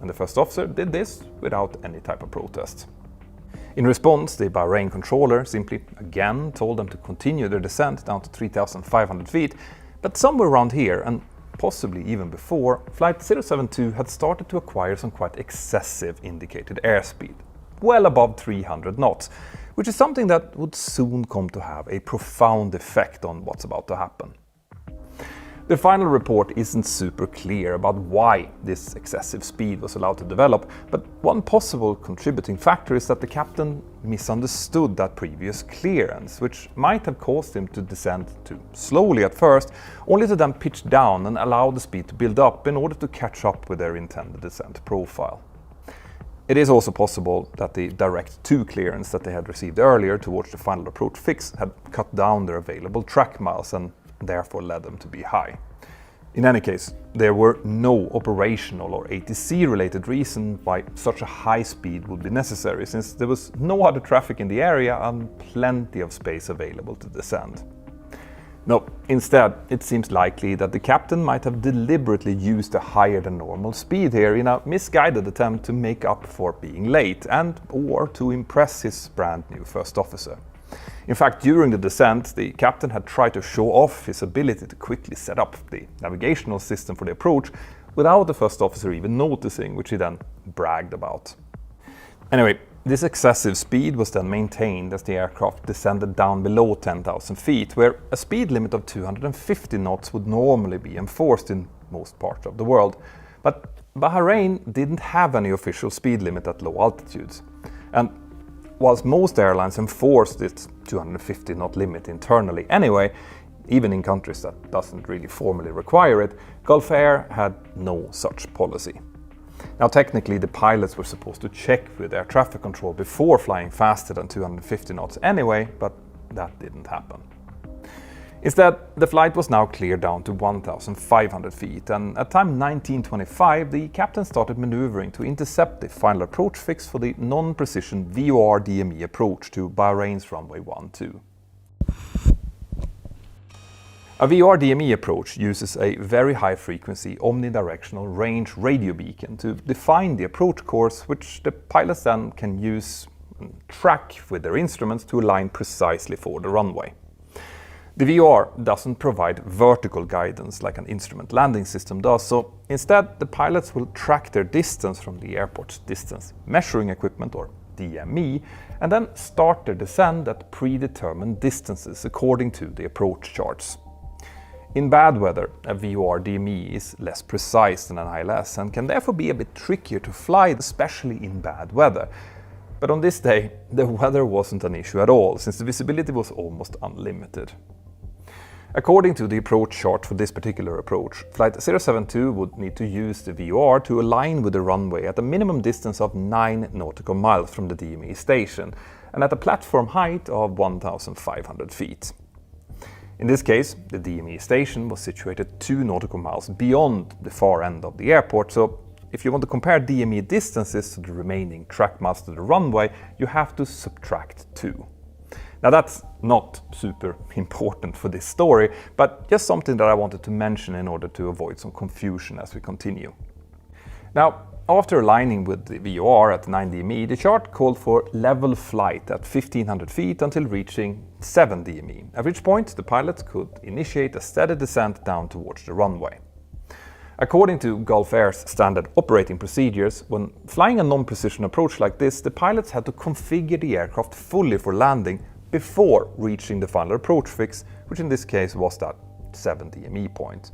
And the first officer did this without any type of protest. In response, the Bahrain controller simply again told them to continue their descent down to 3,500 feet, but somewhere around here, and possibly even before, Flight 072 had started to acquire some quite excessive indicated airspeed, well above 300 knots, which is something that would soon come to have a profound effect on what's about to happen. The final report isn't super clear about why this excessive speed was allowed to develop, but one possible contributing factor is that the captain misunderstood that previous clearance, which might have caused him to descend too slowly at first, only to then pitch down and allow the speed to build up in order to catch up with their intended descent profile. It is also possible that the direct 2 clearance that they had received earlier towards the final approach fix had cut down their available track miles and therefore led them to be high. In any case, there were no operational or ATC related reason why such a high speed would be necessary, since there was no other traffic in the area and plenty of space available to descend. No, instead, it seems likely that the captain might have deliberately used a higher than normal speed here in a misguided attempt to make up for being late and or to impress his brand new first officer. In fact, during the descent, the captain had tried to show off his ability to quickly set up the navigational system for the approach without the first officer even noticing, which he then bragged about. Anyway, this excessive speed was then maintained as the aircraft descended down below 10,000 feet, where a speed limit of 250 knots would normally be enforced in most parts of the world. But Bahrain didn't have any official speed limit at low altitudes. And whilst most airlines enforced its 250 knot limit internally anyway, even in countries that doesn't really formally require it, Gulf Air had no such policy. Now technically the pilots were supposed to check with air traffic control before flying faster than 250 knots anyway, but that didn't happen. Instead, the flight was now cleared down to 1,500 feet, and at time 1925 the captain started maneuvering to intercept the final approach fix for the non-precision VOR DME approach to Bahrain's runway 12. A VOR DME approach uses a very high-frequency omnidirectional range radio beacon to define the approach course, which the pilots then can use and track with their instruments to align precisely for the runway. The VOR doesn't provide vertical guidance like an instrument landing system does, so instead the pilots will track their distance from the airport's distance measuring equipment, or DME, and then start their descent at predetermined distances according to the approach charts. In bad weather, a VOR DME is less precise than an ILS and can therefore be a bit trickier to fly, especially in bad weather. But on this day, the weather wasn't an issue at all, since the visibility was almost unlimited. According to the approach chart for this particular approach, Flight 072 would need to use the VOR to align with the runway at a minimum distance of 9 nautical miles from the DME station and at a platform height of 1,500 feet. In this case, the DME station was situated 2 nautical miles beyond the far end of the airport, so if you want to compare DME distances to the remaining track miles to the runway, you have to subtract 2. Now that's not super important for this story, but just something that I wanted to mention in order to avoid some confusion as we continue. Now, after aligning with the VOR at 9 DME, the chart called for level flight at 1,500 feet until reaching 7 DME, at which point the pilots could initiate a steady descent down towards the runway. According to Gulf Air's standard operating procedures, when flying a non-precision approach like this, the pilots had to configure the aircraft fully for landing before reaching the final approach fix, which in this case was that 7 DME point.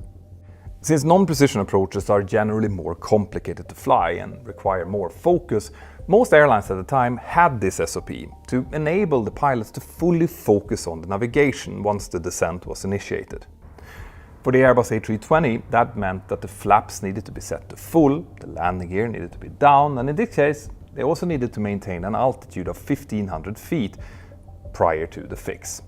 Since non-precision approaches are generally more complicated to fly and require more focus, most airlines at the time had this SOP to enable the pilots to fully focus on the navigation once the descent was initiated. For the Airbus A320, that meant that the flaps needed to be set to full, the landing gear needed to be down, and in this case, they also needed to maintain an altitude of 1,500 feet prior to the fix.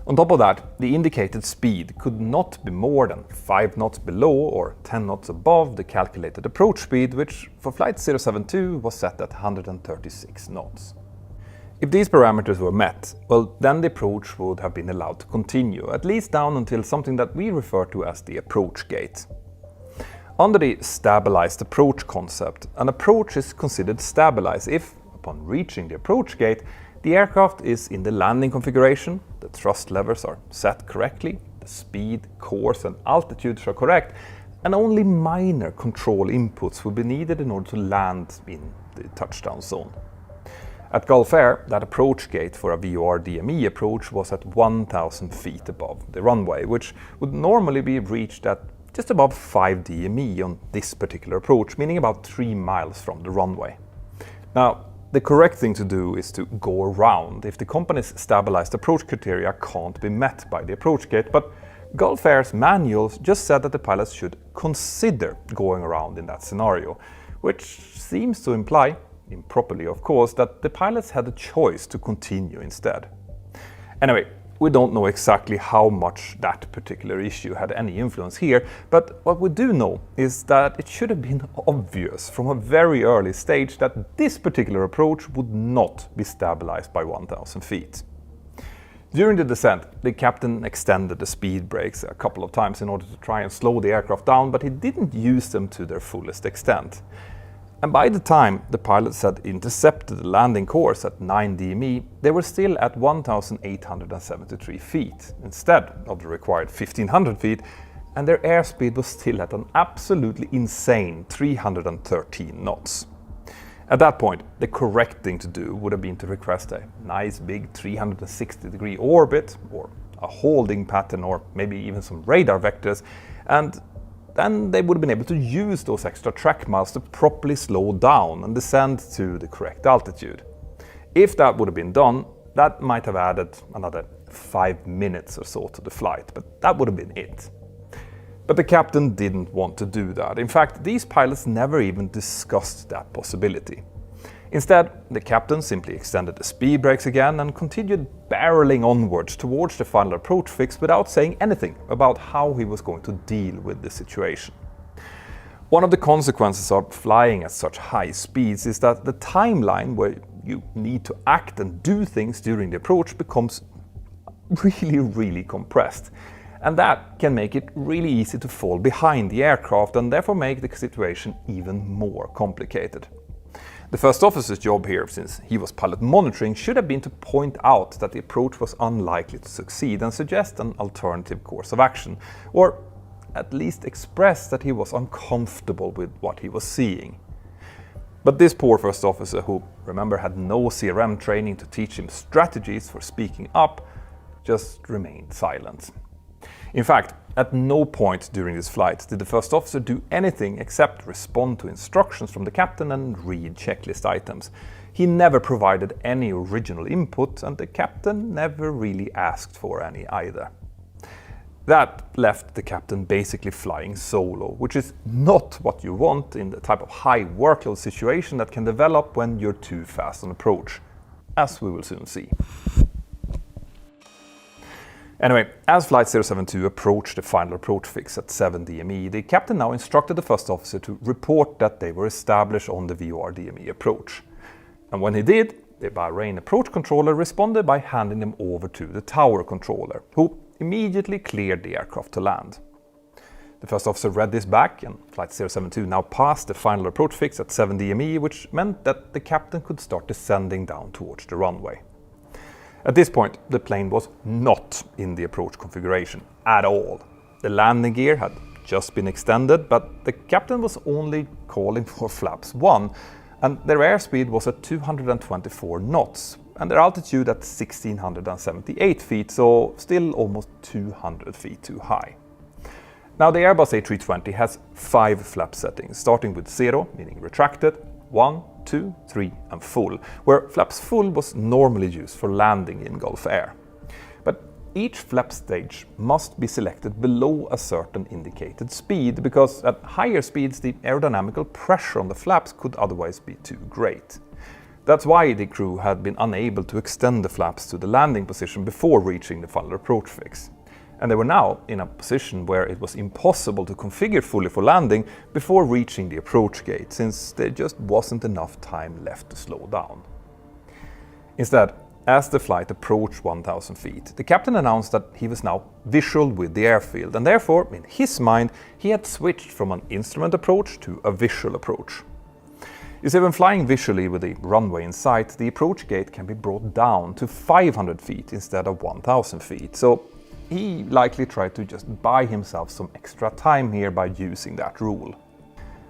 On top of that, the indicated speed could not be more than 5 knots below or 10 knots above the calculated approach speed, which for Flight 072 was set at 136 knots. If these parameters were met, well, then the approach would have been allowed to continue, at least down until something that we refer to as the approach gate. Under the stabilized approach concept, an approach is considered stabilized if, upon reaching the approach gate, the aircraft is in the landing configuration, the thrust levers are set correctly, the speed, course and altitudes are correct, and only minor control inputs will be needed in order to land in the touchdown zone. At Gulf Air, that approach gate for a VOR DME approach was at 1,000 feet above the runway, which would normally be reached at just above 5 DME on this particular approach, meaning about 3 miles from the runway. Now, the correct thing to do is to go around if the company's stabilized approach criteria can't be met by the approach gate, but Gulf Air's manuals just said that the pilots should consider going around in that scenario, which seems to imply, improperly of course, that the pilots had a choice to continue instead. Anyway, we don't know exactly how much that particular issue had any influence here, but what we do know is that it should have been obvious from a very early stage that this particular approach would not be stabilized by 1,000 feet. During the descent, the captain extended the speed brakes a couple of times in order to try and slow the aircraft down, but he didn't use them to their fullest extent. And by the time the pilots had intercepted the landing course at 9 DME, they were still at 1,873 feet instead of the required 1,500 feet, and their airspeed was still at an absolutely insane 313 knots. At that point, the correct thing to do would have been to request a nice big 360-degree orbit, or a holding pattern, or maybe even some radar vectors, and then they would have been able to use those extra track miles to properly slow down and descend to the correct altitude. If that would have been done, that might have added another 5 minutes or so to the flight, but that would have been it. But the captain didn't want to do that. In fact, these pilots never even discussed that possibility. Instead, the captain simply extended the speed brakes again and continued barreling onwards towards the final approach fix without saying anything about how he was going to deal with the situation. One of the consequences of flying at such high speeds is that the timeline where you need to act and do things during the approach becomes really compressed. And that can make it really easy to fall behind the aircraft and therefore make the situation even more complicated. The first officer's job here, since he was pilot monitoring, should have been to point out that the approach was unlikely to succeed and suggest an alternative course of action, or at least express that he was uncomfortable with what he was seeing. But this poor first officer, who, remember, had no CRM training to teach him strategies for speaking up, just remained silent. In fact, at no point during this flight did the first officer do anything except respond to instructions from the captain and read checklist items. He never provided any original input, and the captain never really asked for any either. That left the captain basically flying solo, which is not what you want in the type of high workload situation that can develop when you're too fast on approach, as we will soon see. Anyway, as Flight 072 approached the final approach fix at 7 DME, the captain now instructed the first officer to report that they were established on the VOR DME approach. And when he did, the Bahrain approach controller responded by handing them over to the tower controller, who immediately cleared the aircraft to land. The first officer read this back, and Flight 072 now passed the final approach fix at 7 DME, which meant that the captain could start descending down towards the runway. At this point, the plane was not in the approach configuration at all. The landing gear had just been extended, but the captain was only calling for flaps 1, and their airspeed was at 224 knots, and their altitude at 1,678 feet, so still almost 200 feet too high. Now, the Airbus A320 has 5 flap settings, starting with 0, meaning retracted, 1, 2, 3 and full, where flaps full was normally used for landing in Gulf air. But each flap stage must be selected below a certain indicated speed, because at higher speeds the aerodynamical pressure on the flaps could otherwise be too great. That's why the crew had been unable to extend the flaps to the landing position before reaching the final approach fix. And they were now in a position where it was impossible to configure fully for landing before reaching the approach gate, since there just wasn't enough time left to slow down. Instead, as the flight approached 1,000 feet, the captain announced that he was now visual with the airfield, and therefore, in his mind, he had switched from an instrument approach to a visual approach. You see, when flying visually with the runway in sight, the approach gate can be brought down to 500 feet instead of 1,000 feet, so he likely tried to just buy himself some extra time here by using that rule.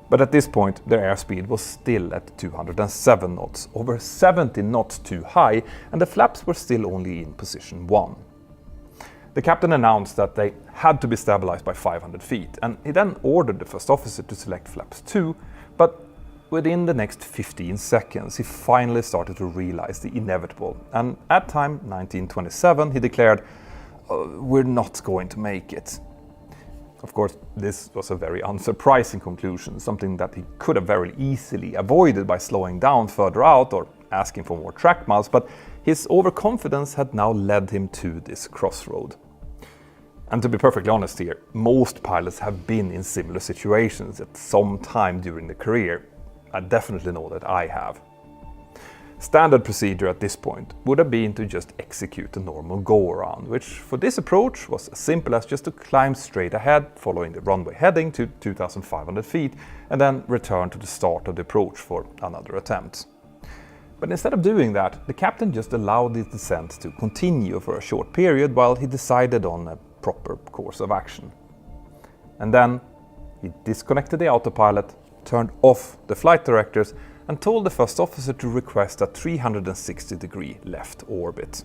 But at this point, their airspeed was still at 207 knots, over 70 knots too high, and the flaps were still only in position 1. The captain announced that they had to be stabilized by 500 feet, and he then ordered the first officer to select flaps 2, but within the next 15 seconds, he finally started to realize the inevitable, and at time 1927, he declared, "We're not going to make it." Of course, this was a very unsurprising conclusion, something that he could have very easily avoided by slowing down further out or asking for more track miles, but his overconfidence had now led him to this crossroad. And to be perfectly honest here, most pilots have been in similar situations at some time during their career. I definitely know that I have. Standard procedure at this point would have been to just execute a normal go-around, which for this approach was as simple as just to climb straight ahead following the runway heading to 2,500 feet and then return to the start of the approach for another attempt. But instead of doing that, the captain just allowed the descent to continue for a short period while he decided on a proper course of action. And then he disconnected the autopilot, turned off the flight directors, and told the first officer to request a 360-degree left orbit.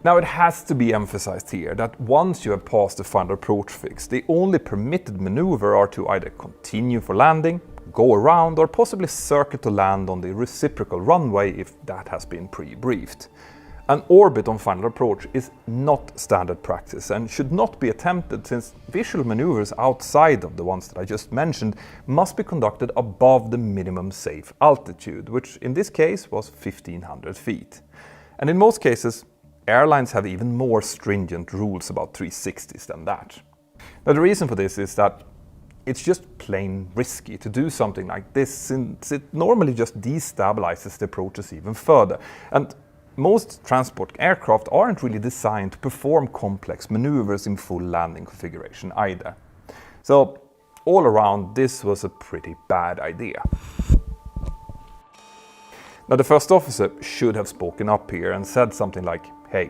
Now, it has to be emphasized here that once you have passed the final approach fix, the only permitted maneuver are to either continue for landing, go around or possibly circle to land on the reciprocal runway if that has been pre-briefed. An orbit on final approach is not standard practice and should not be attempted, since visual maneuvers outside of the ones that I just mentioned must be conducted above the minimum safe altitude, which in this case was 1,500 feet. And in most cases, airlines have even more stringent rules about 360s than that. Now, the reason for this is that it's just plain risky to do something like this, since it normally just destabilizes the approaches even further. And most transport aircraft aren't really designed to perform complex maneuvers in full landing configuration either. So all around, this was a pretty bad idea. Now, the first officer should have spoken up here and said something like, "Hey,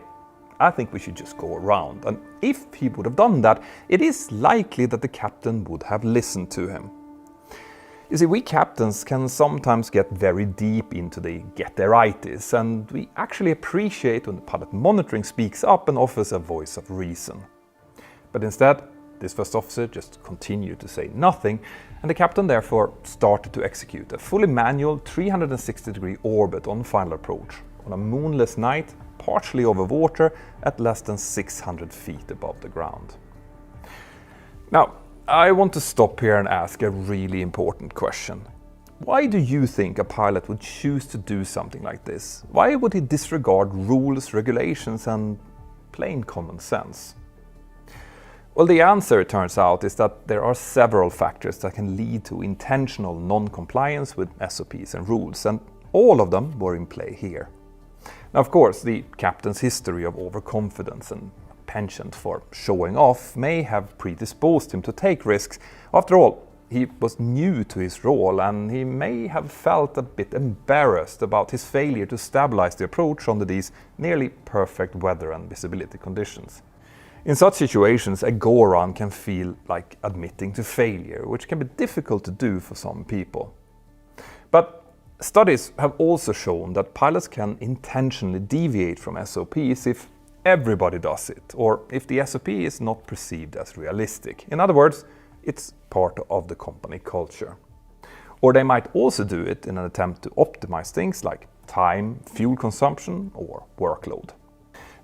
I think we should just go around." And if he would have done that, it is likely that the captain would have listened to him. You see, we captains can sometimes get very deep into the get-there-itis, and we actually appreciate when the pilot monitoring speaks up and offers a voice of reason. But instead, this first officer just continued to say nothing, and the captain therefore started to execute a fully manual 360-degree orbit on final approach on a moonless night, partially over water at less than 600 feet above the ground. Now, I want to stop here and ask a really important question. Why do you think a pilot would choose to do something like this? Why would he disregard rules, regulations, and plain common sense? Well, the answer, it turns out, is that there are several factors that can lead to intentional non-compliance with SOPs and rules, and all of them were in play here. Now, of course, the captain's history of overconfidence and penchant for showing off may have predisposed him to take risks. After all, he was new to his role, and he may have felt a bit embarrassed about his failure to stabilize the approach under these nearly perfect weather and visibility conditions. In such situations, a go-around can feel like admitting to failure, which can be difficult to do for some people. But studies have also shown that pilots can intentionally deviate from SOPs if everybody does it, or if the SOP is not perceived as realistic. In other words, it's part of the company culture. Or they might also do it in an attempt to optimize things like time, fuel consumption, or workload.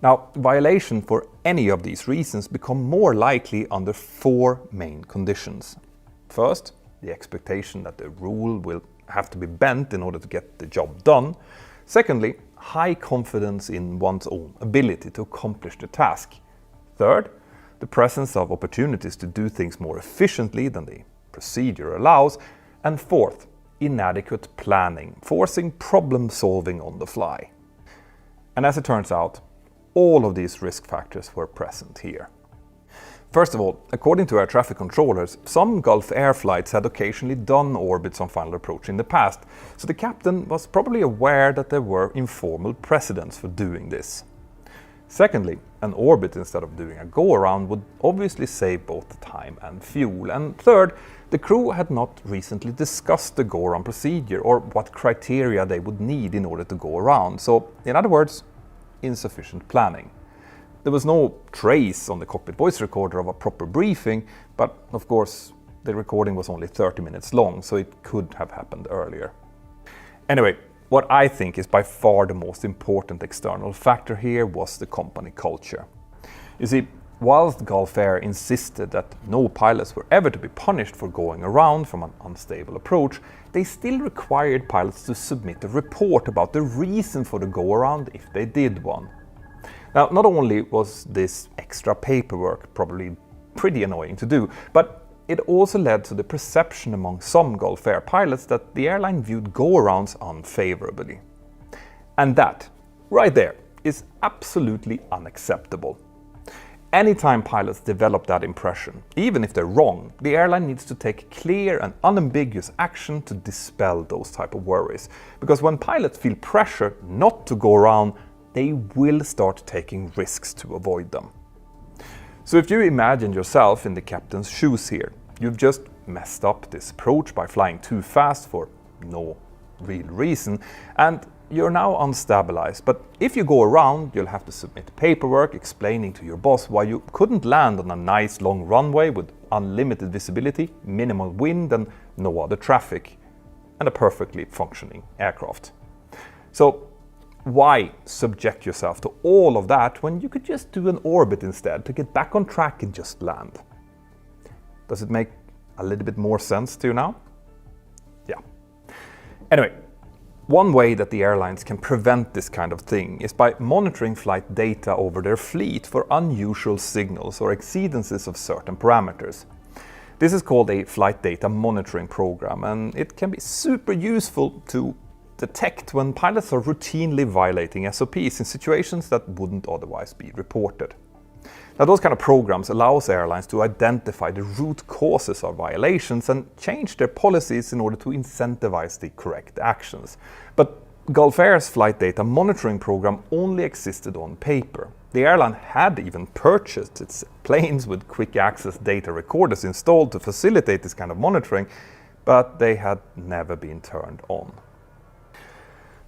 Now, violation for any of these reasons become more likely under four main conditions. First, the expectation that the rule will have to be bent in order to get the job done. Secondly, high confidence in one's own ability to accomplish the task. Third, the presence of opportunities to do things more efficiently than the procedure allows. And fourth, inadequate planning, forcing problem solving on the fly. And as it turns out, all of these risk factors were present here. First of all, according to air traffic controllers, some Gulf Air flights had occasionally done orbits on final approach in the past, so the captain was probably aware that there were informal precedents for doing this. Secondly, an orbit instead of doing a go-around would obviously save both time and fuel. And third, the crew had not recently discussed the go-around procedure or what criteria they would need in order to go around. So, in other words, insufficient planning. There was no trace on the cockpit voice recorder of a proper briefing, but of course the recording was only 30 minutes long, so it could have happened earlier. Anyway, what I think is by far the most important external factor here was the company culture. You see, whilst Gulf Air insisted that no pilots were ever to be punished for going around from an unstable approach, they still required pilots to submit a report about the reason for the go-around if they did one. Now, not only was this extra paperwork probably pretty annoying to do, but it also led to the perception among some Gulf Air pilots that the airline viewed go-arounds unfavorably. And that, right there, is absolutely unacceptable. Anytime pilots develop that impression, even if they're wrong, the airline needs to take clear and unambiguous action to dispel those type of worries. Because when pilots feel pressure not to go around, they will start taking risks to avoid them. So if you imagine yourself in the captain's shoes here, you've just messed up this approach by flying too fast for no real reason, and you're now unstabilized, but if you go around, you'll have to submit paperwork explaining to your boss why you couldn't land on a nice long runway with unlimited visibility, minimal wind and no other traffic, and a perfectly functioning aircraft. So why subject yourself to all of that when you could just do an orbit instead to get back on track and just land? Does it make a little bit more sense to you now? Yeah. Anyway, one way that the airlines can prevent this kind of thing is by monitoring flight data over their fleet for unusual signals or exceedances of certain parameters. This is called a flight data monitoring program, and it can be super useful to detect when pilots are routinely violating SOPs in situations that wouldn't otherwise be reported. Now, those kind of programs allows airlines to identify the root causes of violations and change their policies in order to incentivize the correct actions. But Gulf Air's flight data monitoring program only existed on paper. The airline had even purchased its planes with quick access data recorders installed to facilitate this kind of monitoring, but they had never been turned on.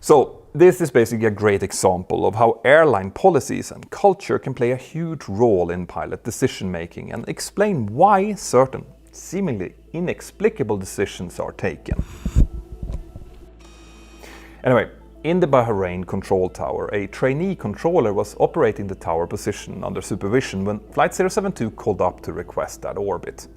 So this is basically a great example of how airline policies and culture can play a huge role in pilot decision making and explain why certain seemingly inexplicable decisions are taken. Anyway, in the Bahrain control tower, a trainee controller was operating the tower position under supervision when Flight 072 called up to request that orbit.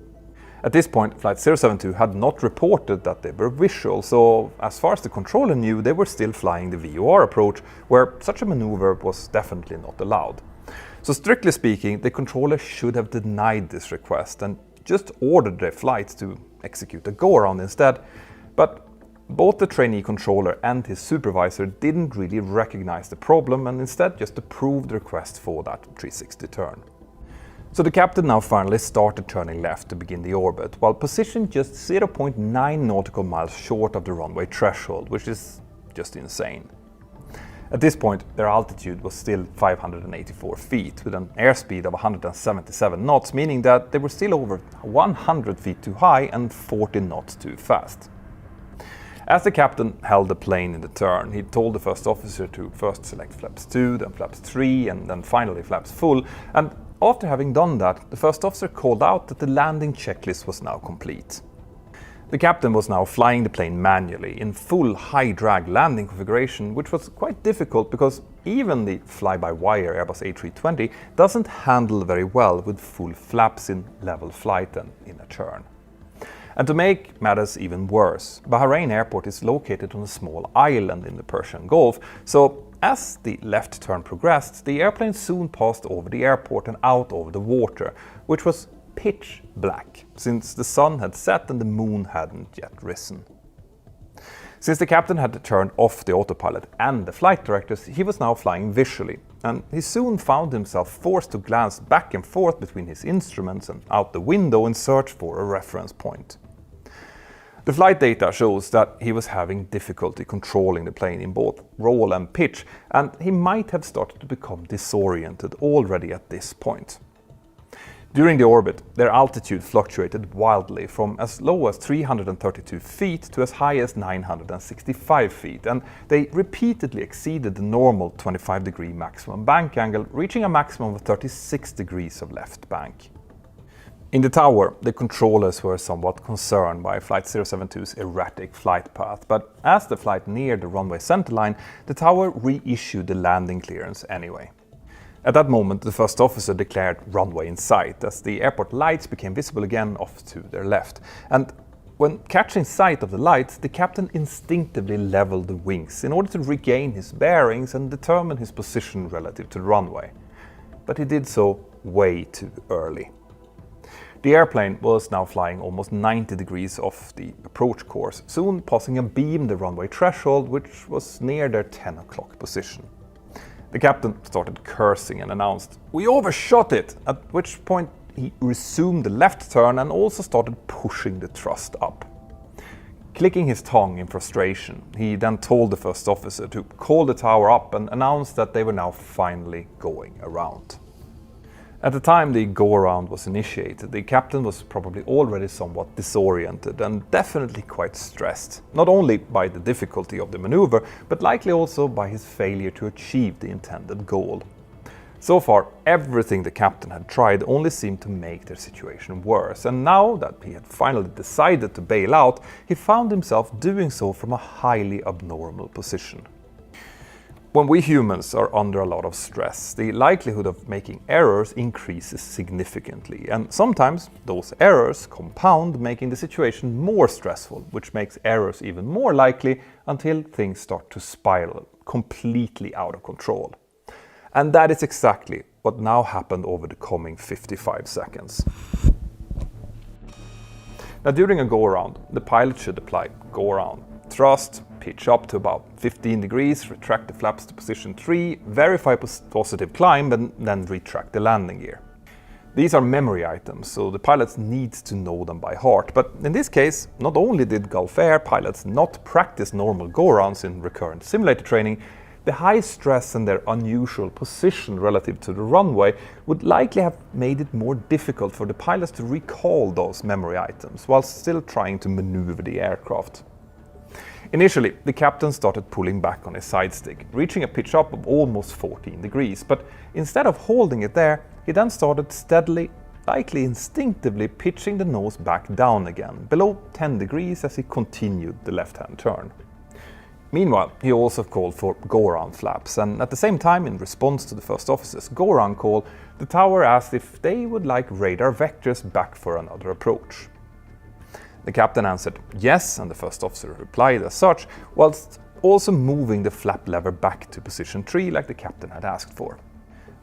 At this point, Flight 072 had not reported that they were visual, so as far as the controller knew, they were still flying the VOR approach, where such a maneuver was definitely not allowed. So strictly speaking, the controller should have denied this request and just ordered their flight to execute a go-around instead, but both the trainee controller and his supervisor didn't really recognize the problem and instead just approved the request for that 360 turn. So the captain now finally started turning left to begin the orbit, while positioned just 0.9 nautical miles short of the runway threshold, which is just insane. At this point, their altitude was still 584 feet, with an airspeed of 177 knots, meaning that they were still over 100 feet too high and 40 knots too fast. As the captain held the plane in the turn, he told the first officer to first select flaps 2, then flaps 3, and then finally flaps full, and after having done that, the first officer called out that the landing checklist was now complete. The captain was now flying the plane manually in full high-drag landing configuration, which was quite difficult because even the fly-by-wire Airbus A320 doesn't handle very well with full flaps in level flight and in a turn. And to make matters even worse, Bahrain Airport is located on a small island in the Persian Gulf, so as the left turn progressed, the airplane soon passed over the airport and out over the water, which was pitch black, since the sun had set and the moon hadn't yet risen. Since the captain had turned off the autopilot and the flight directors, he was now flying visually, and he soon found himself forced to glance back and forth between his instruments and out the window in search for a reference point. The flight data shows that he was having difficulty controlling the plane in both roll and pitch, and he might have started to become disoriented already at this point. During the orbit, their altitude fluctuated wildly from as low as 332 feet to as high as 965 feet, and they repeatedly exceeded the normal 25-degree maximum bank angle, reaching a maximum of 36 degrees of left bank. In the tower, the controllers were somewhat concerned by Flight 072's erratic flight path, but as the flight neared the runway centerline, the tower reissued the landing clearance anyway. At that moment, the first officer declared runway in sight as the airport lights became visible again off to their left. And when catching sight of the lights, the captain instinctively leveled the wings in order to regain his bearings and determine his position relative to the runway. But he did so way too early. The airplane was now flying almost 90 degrees off the approach course, soon passing abeam the runway threshold, which was near their 10 o'clock position. The captain started cursing and announced, "We overshot it!" at which point he resumed the left turn and also started pushing the thrust up. Clicking his tongue in frustration, he then told the first officer to call the tower up and announced that they were now finally going around. At the time the go-around was initiated, the captain was probably already somewhat disoriented and definitely quite stressed, not only by the difficulty of the maneuver, but likely also by his failure to achieve the intended goal. So far, everything the captain had tried only seemed to make their situation worse, and now that he had finally decided to bail out, he found himself doing so from a highly abnormal position. When we humans are under a lot of stress, the likelihood of making errors increases significantly, and sometimes those errors compound, making the situation more stressful, which makes errors even more likely until things start to spiral completely out of control. And that is exactly what now happened over the coming 55 seconds. Now, during a go-around, the pilot should apply go-around thrust, pitch up to about 15 degrees, retract the flaps to position 3, verify positive climb, and then retract the landing gear. These are memory items, so the pilots need to know them by heart. But in this case, not only did Gulf Air pilots not practice normal go-arounds in recurrent simulator training, the high stress and their unusual position relative to the runway would likely have made it more difficult for the pilots to recall those memory items while still trying to maneuver the aircraft. Initially, the captain started pulling back on his side stick, reaching a pitch up of almost 14 degrees, but instead of holding it there, he then started steadily, likely instinctively, pitching the nose back down again, below 10 degrees as he continued the left-hand turn. Meanwhile, he also called for go-around flaps, and at the same time, in response to the first officer's go-around call, the tower asked if they would like radar vectors back for another approach. The captain answered yes, and the first officer replied as such, whilst also moving the flap lever back to position 3 like the captain had asked for.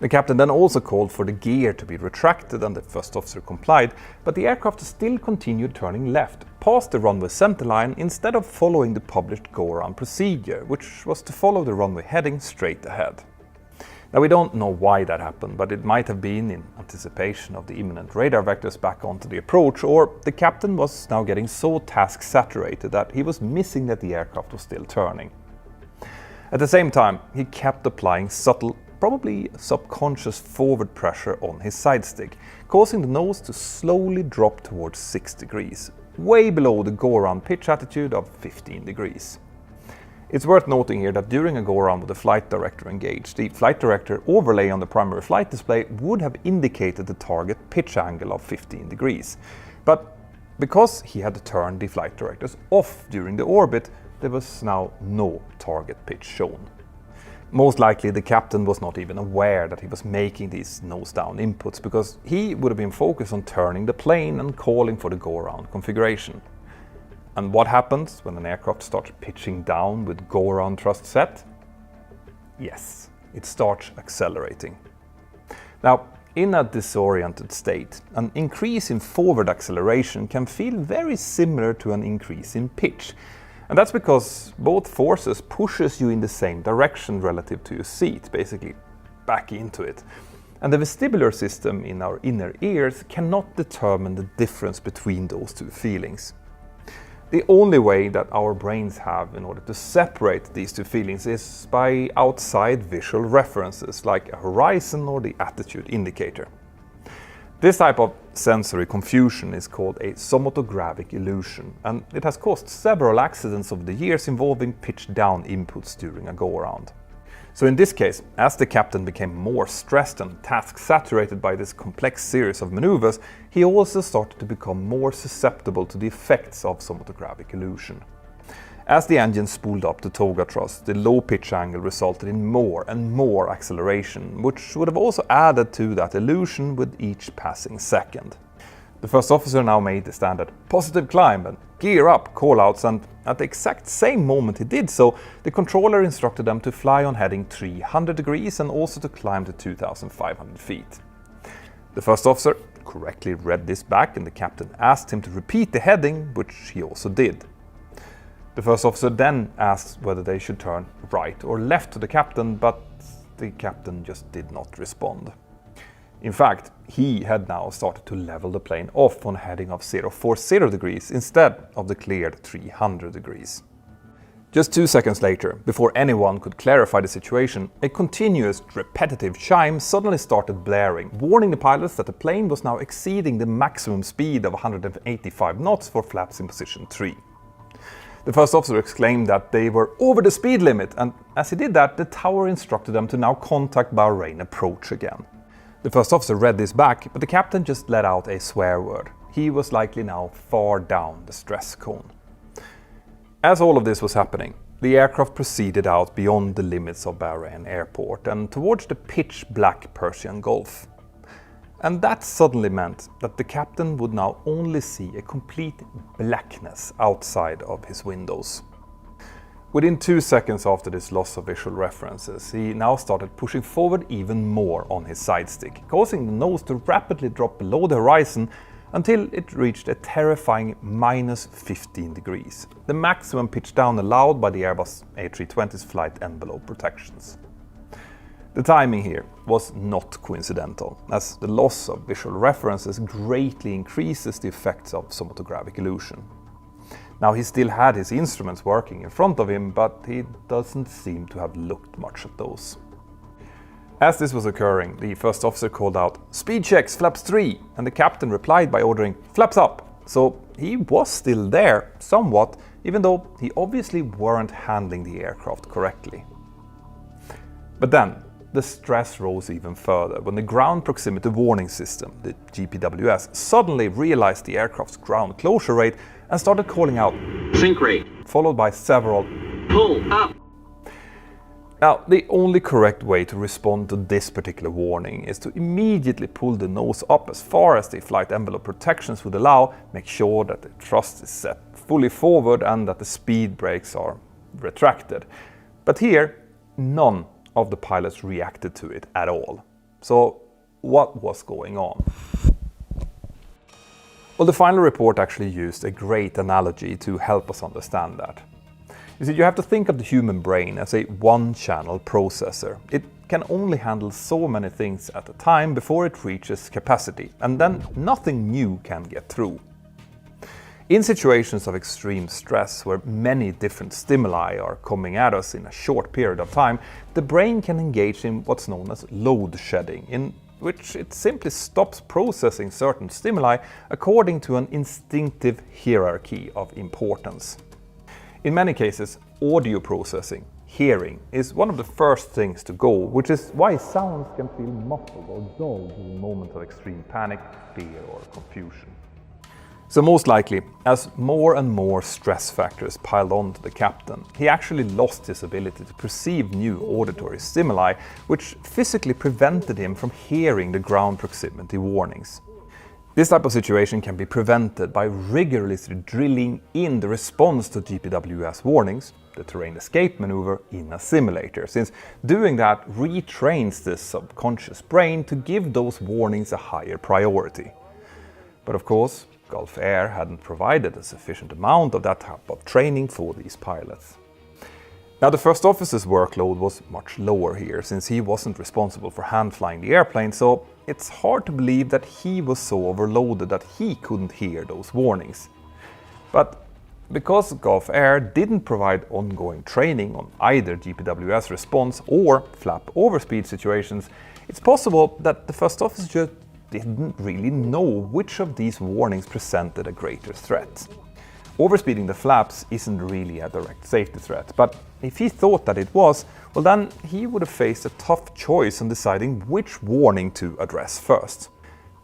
The captain then also called for the gear to be retracted, and the first officer complied, but the aircraft still continued turning left, past the runway centerline, instead of following the published go-around procedure, which was to follow the runway heading straight ahead. Now, we don't know why that happened, but it might have been in anticipation of the imminent radar vectors back onto the approach, or the captain was now getting so task-saturated that he was missing that the aircraft was still turning. At the same time, he kept applying subtle, probably subconscious forward pressure on his side stick, causing the nose to slowly drop towards 6 degrees, way below the go-around pitch attitude of 15 degrees. It's worth noting here that during a go-around with the flight director engaged, the flight director overlay on the primary flight display would have indicated the target pitch angle of 15 degrees. But because he had turned the flight directors off during the orbit, there was now no target pitch shown. Most likely the captain was not even aware that he was making these nose-down inputs, because he would have been focused on turning the plane and calling for the go-around configuration. And what happens when an aircraft starts pitching down with go-around thrust set? Yes, it starts accelerating. Now, in a disoriented state, an increase in forward acceleration can feel very similar to an increase in pitch. And that's because both forces pushes you in the same direction relative to your seat, basically back into it. And the vestibular system in our inner ears cannot determine the difference between those two feelings. The only way that our brains have in order to separate these two feelings is by outside visual references like a horizon or the attitude indicator. This type of sensory confusion is called a somatogravic illusion, and it has caused several accidents over the years involving pitch down inputs during a go-around. So in this case, as the captain became more stressed and task-saturated by this complex series of maneuvers, he also started to become more susceptible to the effects of somatogravic illusion. As the engine spooled up the toga thrust, the low pitch angle resulted in more and more acceleration, which would have also added to that illusion with each passing second. The first officer now made the standard positive climb and gear up callouts, and at the exact same moment he did so, the controller instructed them to fly on heading 300 degrees and also to climb to 2,500 feet. The first officer correctly read this back, and the captain asked him to repeat the heading, which he also did. The first officer then asked whether they should turn right or left to the captain, but the captain just did not respond. In fact, he had now started to level the plane off on a heading of 040 degrees instead of the cleared 300 degrees. Just 2 seconds later, before anyone could clarify the situation, a continuous, repetitive chime suddenly started blaring, warning the pilots that the plane was now exceeding the maximum speed of 185 knots for flaps in position 3. The first officer exclaimed that they were over the speed limit, and as he did that, the tower instructed them to now contact Bahrain approach again. The first officer read this back, but the captain just let out a swear word. He was likely now far down the stress cone. As all of this was happening, the aircraft proceeded out beyond the limits of Bahrain Airport and towards the pitch-black Persian Gulf. And that suddenly meant that the captain would now only see a complete blackness outside of his windows. Within 2 seconds after this loss of visual references, he now started pushing forward even more on his side stick, causing the nose to rapidly drop below the horizon until it reached a terrifying -15 degrees, the maximum pitch down allowed by the Airbus A320's flight envelope protections. The timing here was not coincidental, as the loss of visual references greatly increases the effects of somatogravic illusion. Now, he still had his instruments working in front of him, but he doesn't seem to have looked much at those. As this was occurring, the first officer called out, "Speed checks, flaps 3, and the captain replied by ordering, "Flaps up." So he was still there, somewhat, even though he obviously weren't handling the aircraft correctly. But then, the stress rose even further when the ground proximity warning system, the GPWS, suddenly realized the aircraft's ground closure rate and started calling out, "Sink rate," followed by several, "Pull up." Now, the only correct way to respond to this particular warning is to immediately pull the nose up as far as the flight envelope protections would allow, make sure that the thrust is set fully forward and that the speed brakes are retracted. But here, none of the pilots reacted to it at all. So, what was going on? Well, the final report actually used a great analogy to help us understand that. You see, you have to think of the human brain as a one-channel processor. It can only handle so many things at a time before it reaches capacity, and then nothing new can get through. In situations of extreme stress, where many different stimuli are coming at us in a short period of time, the brain can engage in what's known as load shedding, in which it simply stops processing certain stimuli according to an instinctive hierarchy of importance. In many cases, audio processing, hearing, is one of the first things to go, which is why sounds can feel muffled or dull during moments of extreme panic, fear or confusion. So most likely, as more and more stress factors piled on to the captain, he actually lost his ability to perceive new auditory stimuli, which physically prevented him from hearing the ground proximity warnings. This type of situation can be prevented by rigorously drilling in the response to GPWS warnings, the terrain escape maneuver, in a simulator, since doing that retrains the subconscious brain to give those warnings a higher priority. But of course, Gulf Air hadn't provided a sufficient amount of that type of training for these pilots. Now, the first officer's workload was much lower here, since he wasn't responsible for hand-flying the airplane, so it's hard to believe that he was so overloaded that he couldn't hear those warnings. But because Gulf Air didn't provide ongoing training on either GPWS response or flap overspeed situations, it's possible that the first officer didn't really know which of these warnings presented a greater threat. Overspeeding the flaps isn't really a direct safety threat, but if he thought that it was, well then he would have faced a tough choice on deciding which warning to address first.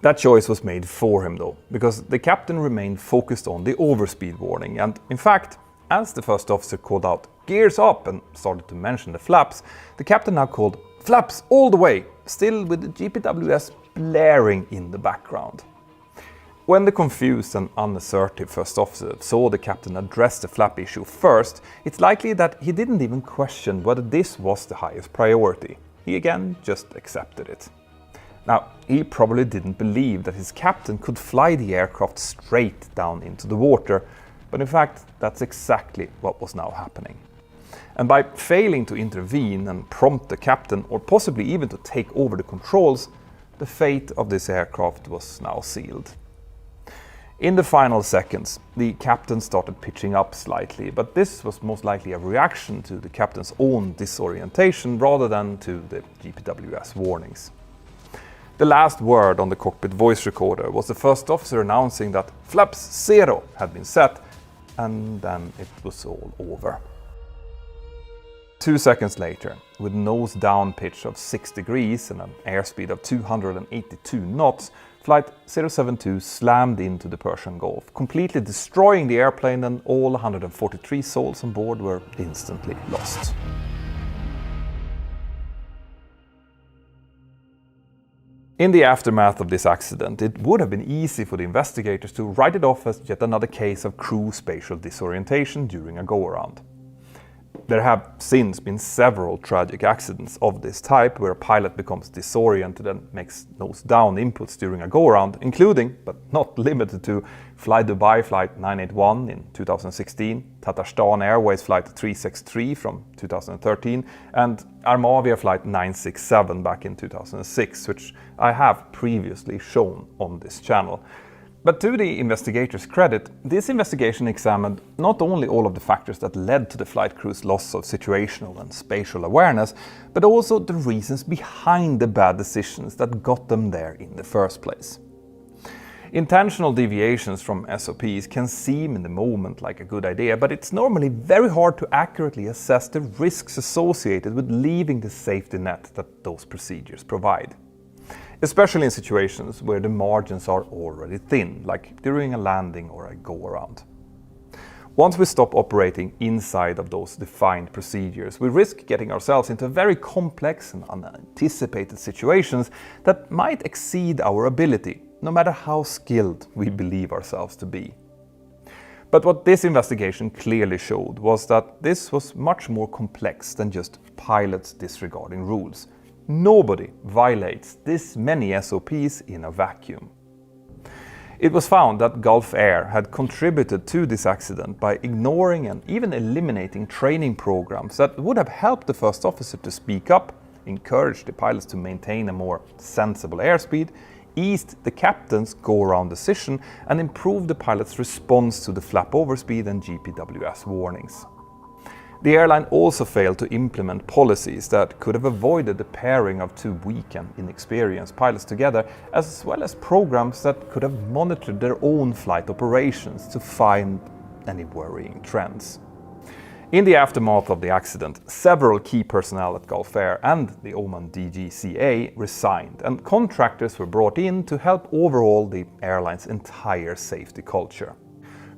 That choice was made for him though, because the captain remained focused on the overspeed warning, and in fact, as the first officer called out "gears up" and started to mention the flaps, the captain now called "flaps all the way," still with the GPWS blaring in the background. When the confused and unassertive first officer saw the captain address the flap issue first, it's likely that he didn't even question whether this was the highest priority. He again just accepted it. Now, he probably didn't believe that his captain could fly the aircraft straight down into the water, but in fact, that's exactly what was now happening. And by failing to intervene and prompt the captain, or possibly even to take over the controls, the fate of this aircraft was now sealed. In the final seconds, the captain started pitching up slightly, but this was most likely a reaction to the captain's own disorientation rather than to the GPWS warnings. The last word on the cockpit voice recorder was the first officer announcing that flaps 0 had been set, and then it was all over. 2 seconds later, with nose down pitch of 6 degrees and an airspeed of 282 knots, Flight 072 slammed into the Persian Gulf, completely destroying the airplane, and all 143 souls on board were instantly lost. In the aftermath of this accident, it would have been easy for the investigators to write it off as yet another case of crew spatial disorientation during a go-around. There have since been several tragic accidents of this type where a pilot becomes disoriented and makes nose-down inputs during a go-around, including, but not limited to, Fly Dubai Flight 981 in 2016, Tatarstan Airways Flight 363 from 2013, and Armavia Flight 967 back in 2006, which I have previously shown on this channel. But to the investigators' credit, this investigation examined not only all of the factors that led to the flight crew's loss of situational and spatial awareness, but also the reasons behind the bad decisions that got them there in the first place. Intentional deviations from SOPs can seem in the moment like a good idea, but it's normally very hard to accurately assess the risks associated with leaving the safety net that those procedures provide. Especially in situations where the margins are already thin, like during a landing or a go-around. Once we stop operating inside of those defined procedures, we risk getting ourselves into very complex and unanticipated situations that might exceed our ability, no matter how skilled we believe ourselves to be. But what this investigation clearly showed was that this was much more complex than just pilots disregarding rules. Nobody violates this many SOPs in a vacuum. It was found that Gulf Air had contributed to this accident by ignoring and even eliminating training programs that would have helped the first officer to speak up, encourage the pilots to maintain a more sensible airspeed, eased the captain's go-around decision, and improved the pilot's response to the flap overspeed and GPWS warnings. The airline also failed to implement policies that could have avoided the pairing of two weak and inexperienced pilots together, as well as programs that could have monitored their own flight operations to find any worrying trends. In the aftermath of the accident, several key personnel at Gulf Air and the Oman DGCA resigned, and contractors were brought in to help overhaul the airline's entire safety culture.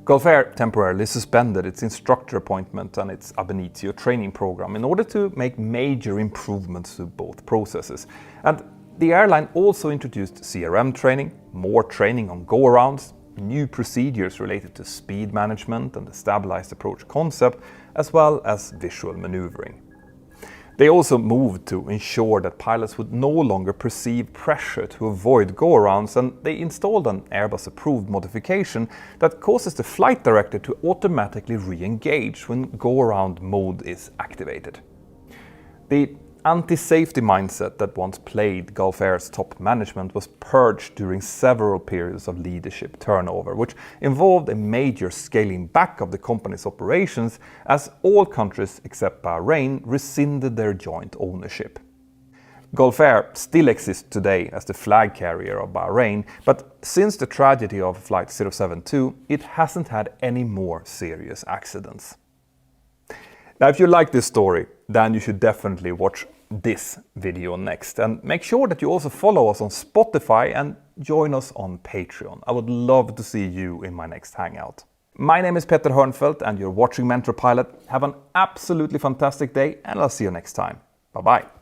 Gulf Air temporarily suspended its instructor appointment and its ab initio training program in order to make major improvements to both processes. And the airline also introduced CRM training, more training on go-arounds, new procedures related to speed management and the stabilized approach concept, as well as visual maneuvering. They also moved to ensure that pilots would no longer perceive pressure to avoid go-arounds, and they installed an Airbus-approved modification that causes the flight director to automatically re-engage when go-around mode is activated. The anti-safety mindset that once plagued Gulf Air's top management was purged during several periods of leadership turnover, which involved a major scaling back of the company's operations as all countries except Bahrain rescinded their joint ownership. Gulf Air still exists today as the flag carrier of Bahrain, but since the tragedy of Flight 072, it hasn't had any more serious accidents. Now, if you like this story, then you should definitely watch this video next. And make sure that you also follow us on Spotify and join us on Patreon. I would love to see you in my next hangout. My name is Petter Hörnfeldt and you're watching Mentor Pilot. Have an absolutely fantastic day and I'll see you next time. Bye-bye.